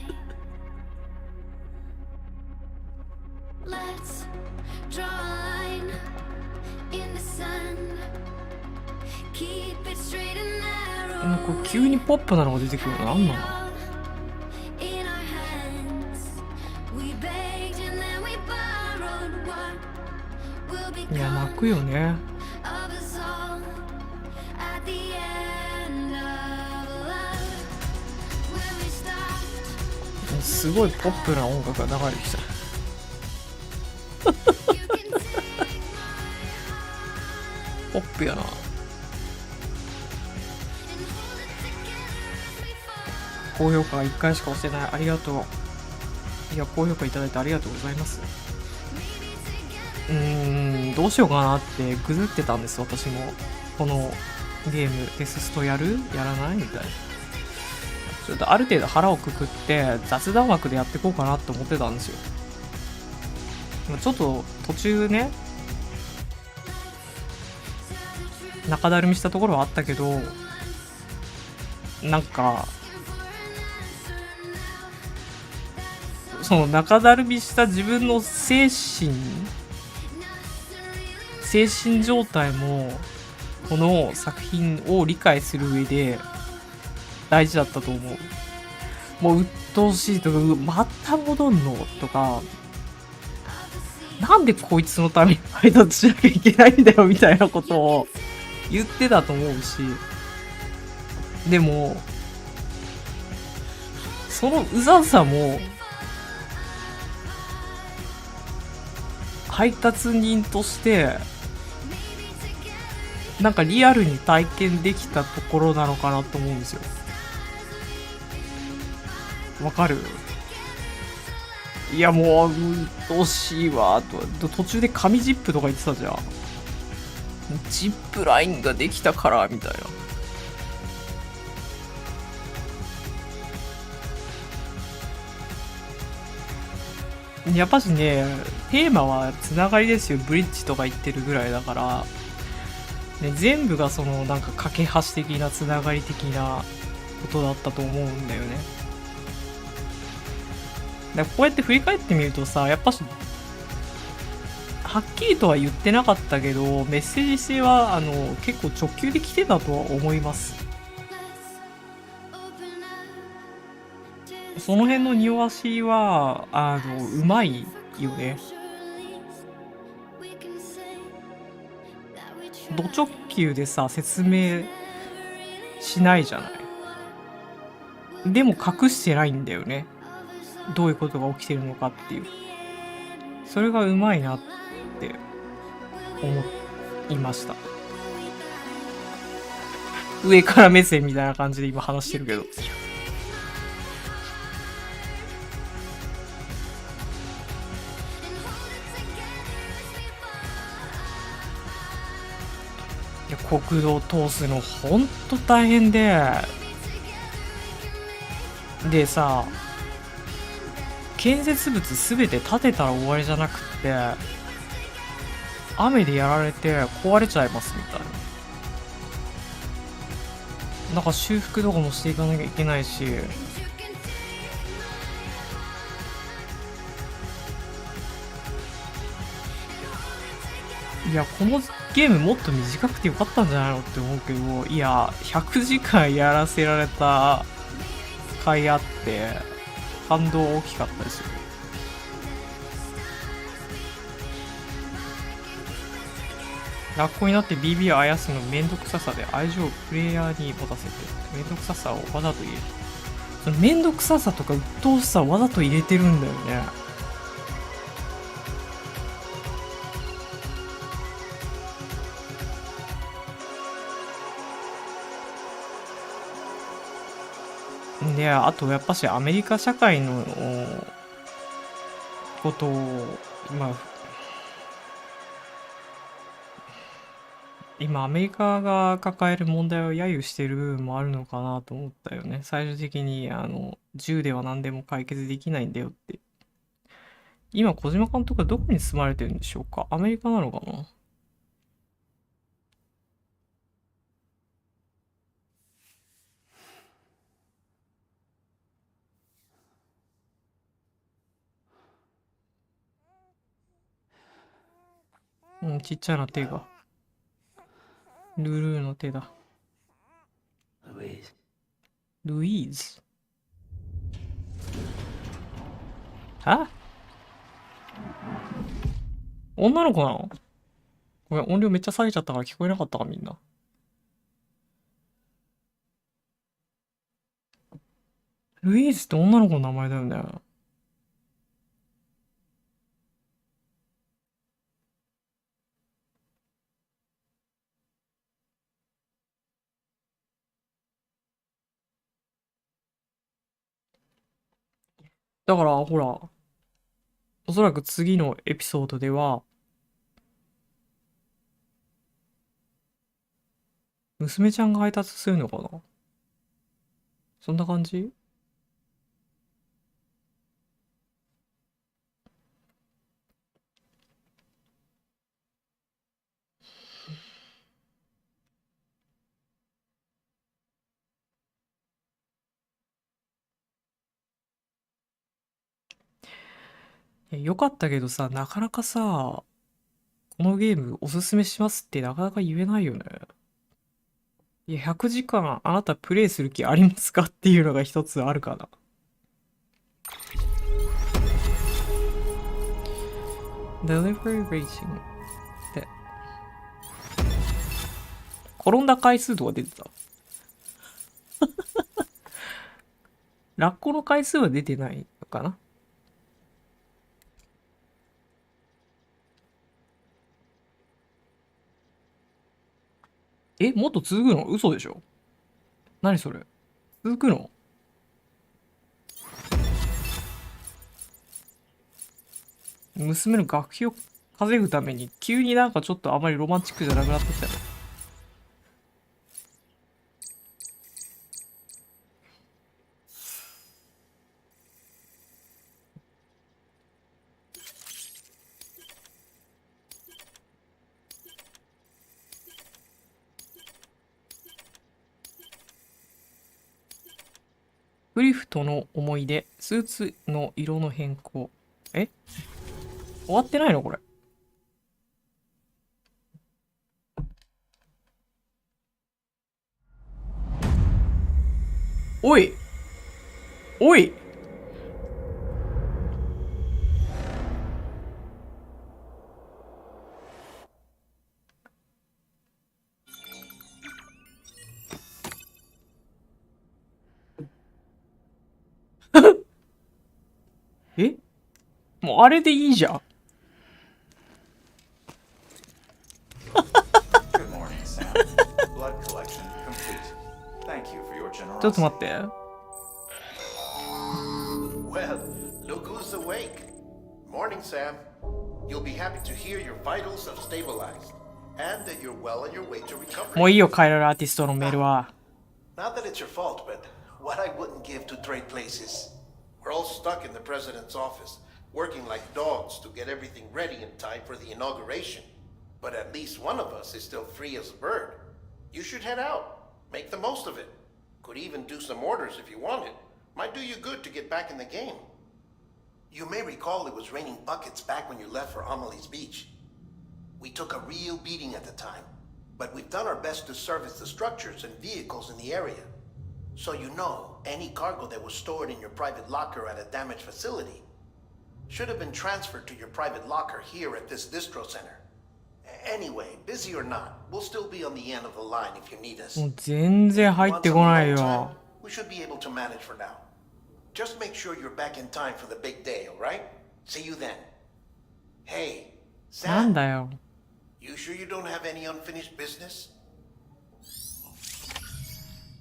なんか急にポップなのが出てくるのなんなの？いや泣くよね。すごいポップな音楽が流れてきた。ポップやな。高評価が1回しか押せない。ありがとう。いや、高評価いただいてありがとうございます。どうしようかなってぐずってたんです、私も。このゲーム、デスストやる？やらない？みたいな。ちょっとある程度腹をくくって雑談枠でやっていこうかなって思ってたんですよ。ちょっと途中ね、中だるみしたところはあったけど、なんか、その中だるみした自分の精神状態も、この作品を理解する上で大事だったと思う。もう鬱陶しいとか、また戻んのとか、なんでこいつのために配達しなきゃいけないんだよみたいなことを言ってたと思うし、でも、そのうざさも、配達人としてなんかリアルに体験できたところなのかなと思うんですよ。わかる？いやもう鬱陶しいわと。途中で紙ジップとか言ってたじゃん。ジップラインができたからみたいな。やっぱしね、テーマはつながりですよ。ブリッジとか言ってるぐらいだから、ね、全部がそのなんか架け橋的なつながり的なことだったと思うんだよね。だからこうやって振り返ってみるとさ、やっぱしはっきりとは言ってなかったけど、メッセージ性は結構直球で来てたとは思います。その辺の匂わしはうまいよね。ド直球でさ説明しないじゃない。でも隠してないんだよね。どういうことが起きてるのかっていう。それがうまいなって思いました。上から目線みたいな感じで今話してるけど。国道通すのほんと大変でさ、建設物すべて建てたら終わりじゃなくって雨でやられて壊れちゃいますみたいな。なんか修復とかもしていかなきゃいけないし、いやこのゲームもっと短くてよかったんじゃないのって思うけど、いや100時間やらせられた甲斐あって感動大きかったですよ。ラッコになって BB をあやすのめんどくささで愛情をプレイヤーに持たせて、めんどくささをわざと入れる。そのめんどくささとか鬱陶しさをわざと入れてるんだよね。で、あとやっぱしアメリカ社会のことを、まあ、今アメリカが抱える問題を揶揄してる部分もあるのかなと思ったよね。最終的に銃では何でも解決できないんだよって。今小島監督はどこに住まれてるんでしょうか。アメリカなのかな。うん、ちっちゃな手が。ルルーの手だ。ルイーズ。あ、女の子なの？ごめん、音量めっちゃ下げちゃったから聞こえなかったか、みんな。ルイーズって女の子の名前だよね。だから、ほら、おそらく次のエピソードでは、娘ちゃんが配達するのかな？そんな感じ？よかったけどさ、なかなかさ、このゲームおすすめしますってなかなか言えないよね。いや、100時間あなたプレイする気ありますかっていうのが一つあるかな。Delivery rating で。転んだ回数とか出てた。ラッコの回数は出てないのかな。もっと続くの？嘘でしょ？何それ？続くの？娘の学費を稼ぐために急になんかちょっとあまりロマンチックじゃなくなってきたね。グリフとの思い出、スーツの色の変更。終わってないのこれ。おいおいもうあれでいいじゃん。ちょっと待って。Well, look who's awake. Morning, Sam. You'll be happy to hear your vitals have stabilized and that you're well on your way to recovery. もういいよ、カイラルアーティストのメールは。Not that it's your fault, but what I wouldn't give to trade places. We're all stuck in the president's office, working like dogs to get everything ready in time for the inauguration. But at least one of us is still free as a bird. You should head out. Make the most of it. Could even do some orders if you wanted. Might do you good to get back in the game. You may recall it was raining buckets back when you left for Amelie's Beach. We took a real beating at the time, but we've done our best to service the structures and vehicles in the area. So you know, any cargo that was stored in your private locker at a damaged facility should have been transferred to your private locker here at this distro center. Anyway, busy or not, we'll still be on the end of the line if you need us. もう全然入ってこないよ。 We should be able to manage for now. Just make sure you're back in time for the big day, alright? See you then. Hey, なん Sam, だよ。 you sure you don't have any unfinished business?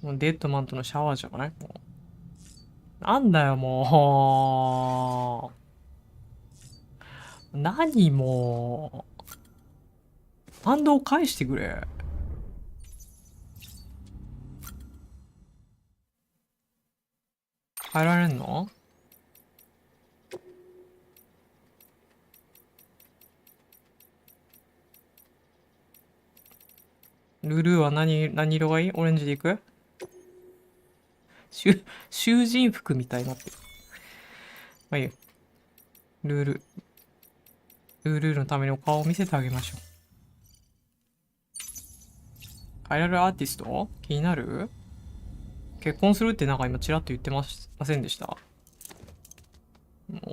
もうデッドマンとのシャワーじゃない？もうなんだよ、もう。何もう。反動返してくれ。変えられんの？ルルーは何色がいい？オレンジでいく？囚人服みたいになってる。まあいいよ。ルールのためにお顔を見せてあげましょう。変えられるアーティスト気になる？結婚するってなんか今ちらっと言ってませんでした？も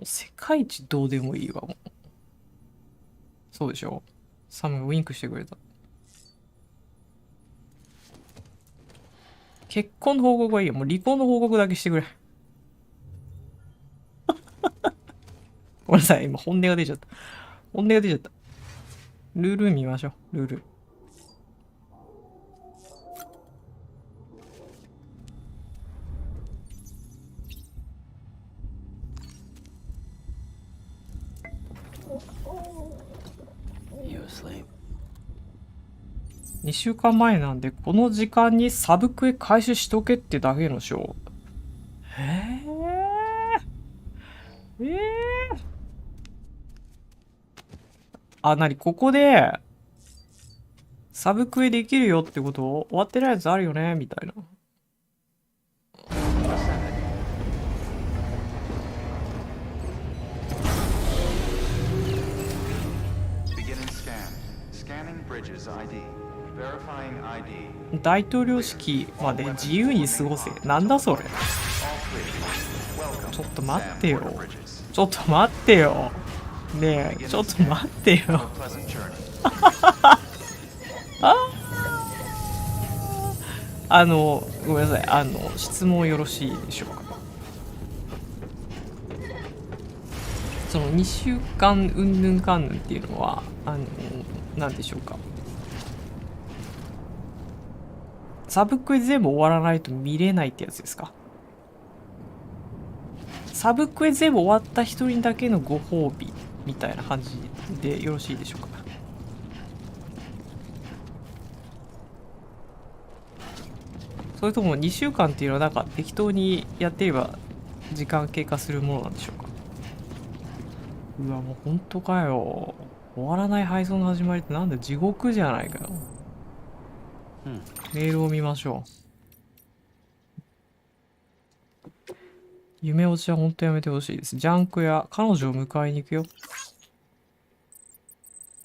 う世界一どうでもいいわ、もう。そうでしょ？サムがウィンクしてくれた。結婚の報告はいいよ。もう離婚の報告だけしてくれ。ごめんなさい。今本音が出ちゃった。本音が出ちゃった。ルール見ましょう。ルール。You asleep? 2週間前なんで、この時間にサブクエ開始しとけってだけのショー。あ、なに、ここで、サブクエできるよってこと終わってないやつあるよねみたいな。大統領式まで自由に過ごせ。なんだそれ。ちょっと待ってよ。ちょっと待ってよ。ねえ、ちょっと待ってよ。ごめんなさい。質問よろしいでしょうか。その2週間うんぬんかんぬんっていうのは、なんでしょうか。サブクエ全部終わらないと見れないってやつですか？サブクエ全部終わった人にだけのご褒美みたいな感じでよろしいでしょうか？それとも2週間っていうのはなんか適当にやってれば時間経過するものなんでしょうか？うわ、もう本当かよ。終わらない配送の始まりってなんだ、地獄じゃないかよ。メールを見ましょう。夢落ちは本当やめてほしいです。ジャンクや彼女を迎えに行くよ。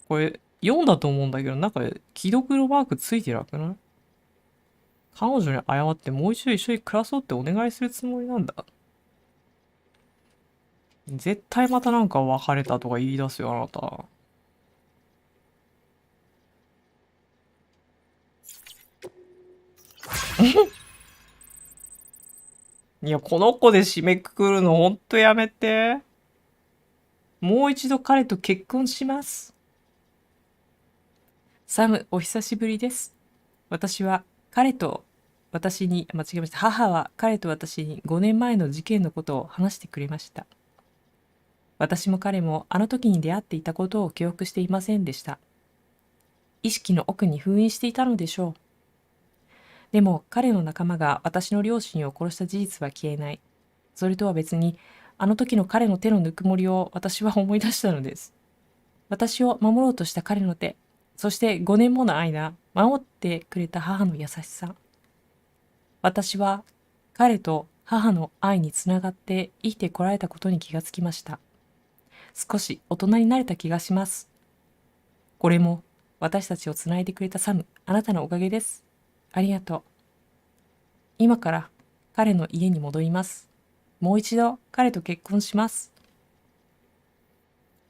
これ読んだと思うんだけど、なんか既読のマークついてなくない？彼女に謝ってもう一度一緒に暮らそうってお願いするつもりなんだ。絶対またなんか別れたとか言い出すよ、あなた。いや、この子で締めくくるのほんとやめて。もう一度彼と結婚します。サム、お久しぶりです。私は彼と私に、間違えました。母は彼と私に5年前の事件のことを話してくれました。私も彼もあの時に出会っていたことを記憶していませんでした。意識の奥に封印していたのでしょう。でも彼の仲間が私の両親を殺した事実は消えない。それとは別に、あの時の彼の手のぬくもりを私は思い出したのです。私を守ろうとした彼の手、そして5年もの間、守ってくれた母の優しさ。私は彼と母の愛につながって生きてこられたことに気がつきました。少し大人になれた気がします。これも私たちをつないでくれたサム、あなたのおかげです。ありがとう。今から彼の家に戻ります。もう一度彼と結婚します。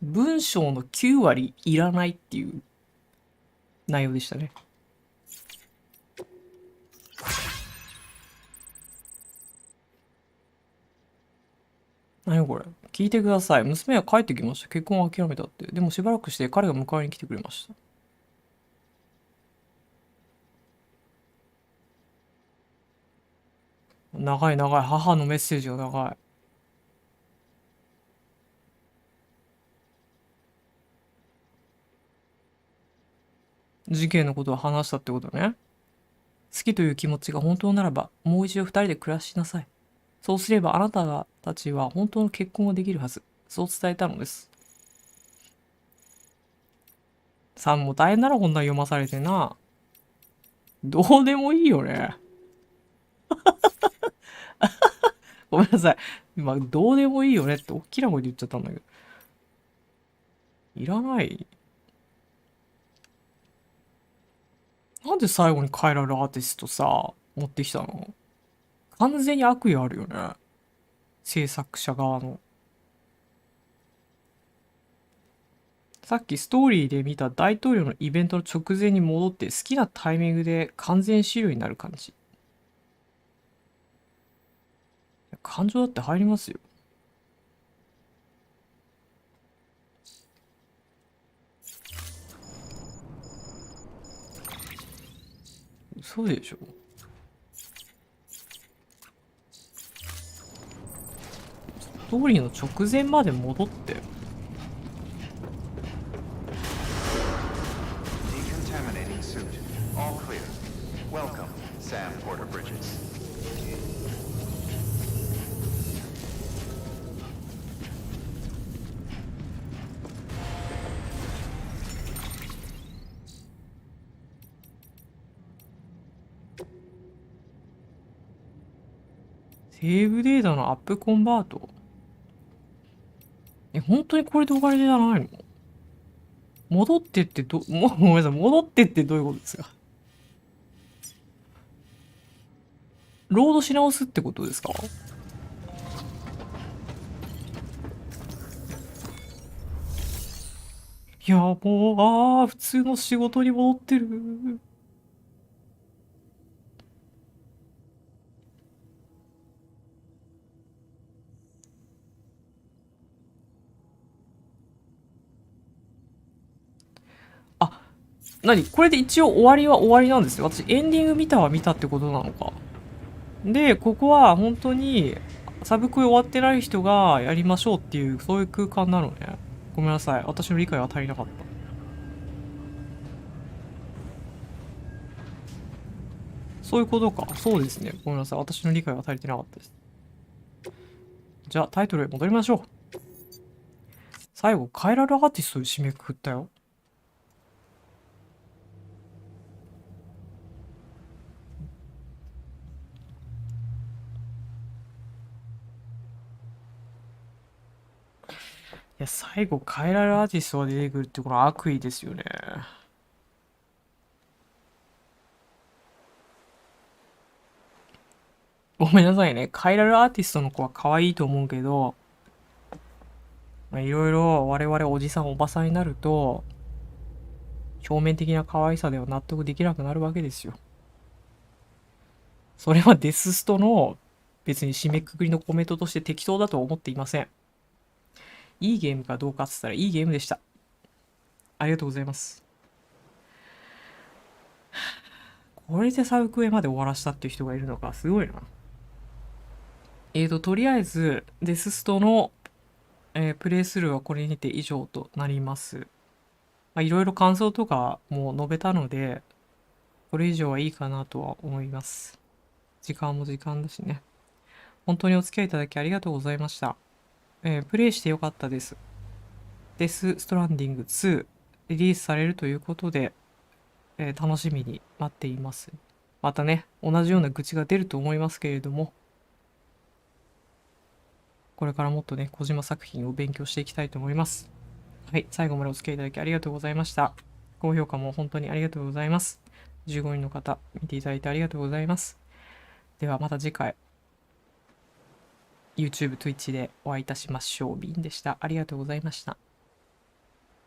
文章の9割いらないっていう内容でしたね。何これ？聞いてください。娘は帰ってきました。結婚を諦めたって。でもしばらくして彼が迎えに来てくれました。長い長い。母のメッセージが長い。事件のことを話したってことね。好きという気持ちが本当ならば、もう一度二人で暮らしなさい。そうすればあなたたちは本当の結婚ができるはず。そう伝えたのです。さんも大変だな、こんな読まされてな。どうでもいいよね。ごめんなさい。今、どうでもいいよねって大きな声で言っちゃったんだけど。いらない。なんで最後に変えられるアーティストさ、持ってきたの？完全に悪意あるよね。制作者側の。さっきストーリーで見た大統領のイベントの直前に戻って好きなタイミングで完全資料になる感じ。感情だって入りますよ。そうでしょ。ストーリーの直前まで戻って。Decontaminating suit. All clear. Welcome, Sam Porter Bridges. セーブデータのアップコンバート。本当にこれでお金じゃないの？戻ってってごめんなさい。戻ってってどういうことですか？ロードし直すってことですか？いや、もう、普通の仕事に戻ってる。あ、これで一応終わりは終わりなんですね。私、エンディング見たってことなのか。で、ここは本当に、サブクエ終わってない人がやりましょうっていう、そういう空間なのね。ごめんなさい。私の理解は足りなかった。そういうことか。そうですね。ごめんなさい。私の理解は足りてなかったです。じゃあ、タイトルへ戻りましょう。最後、変えられるアーティストで締めくくったよ。いや、最後変えられるアーティストが出てくるってこの悪意ですよね。ごめんなさいね。変えられるアーティストの子は可愛いと思うけど、いろいろ我々おじさんおばさんになると、表面的な可愛さでは納得できなくなるわけですよ。それはデスストの別に締めくくりのコメントとして適当だと思っていません。いいゲームかどうかって言ったらいいゲームでした。ありがとうございます。これでサブクエまで終わらしたっていう人がいるのか、すごいな。とりあえず、デスストの、プレイスルーはこれにて以上となります。いろいろ感想とかも述べたので、これ以上はいいかなとは思います。時間も時間だしね。本当にお付き合いいただきありがとうございました。プレイしてよかったです。デスストランディング2リリースされるということで、楽しみに待っています。またね、同じような愚痴が出ると思いますけれども、これからもっとね、小島作品を勉強していきたいと思います。はい、最後までお付き合いいただきありがとうございました。高評価も本当にありがとうございます。15人の方、見ていただいてありがとうございます。ではまた次回、YouTube、Twitch でお会いいたしましょう。ビンでした。ありがとうございました。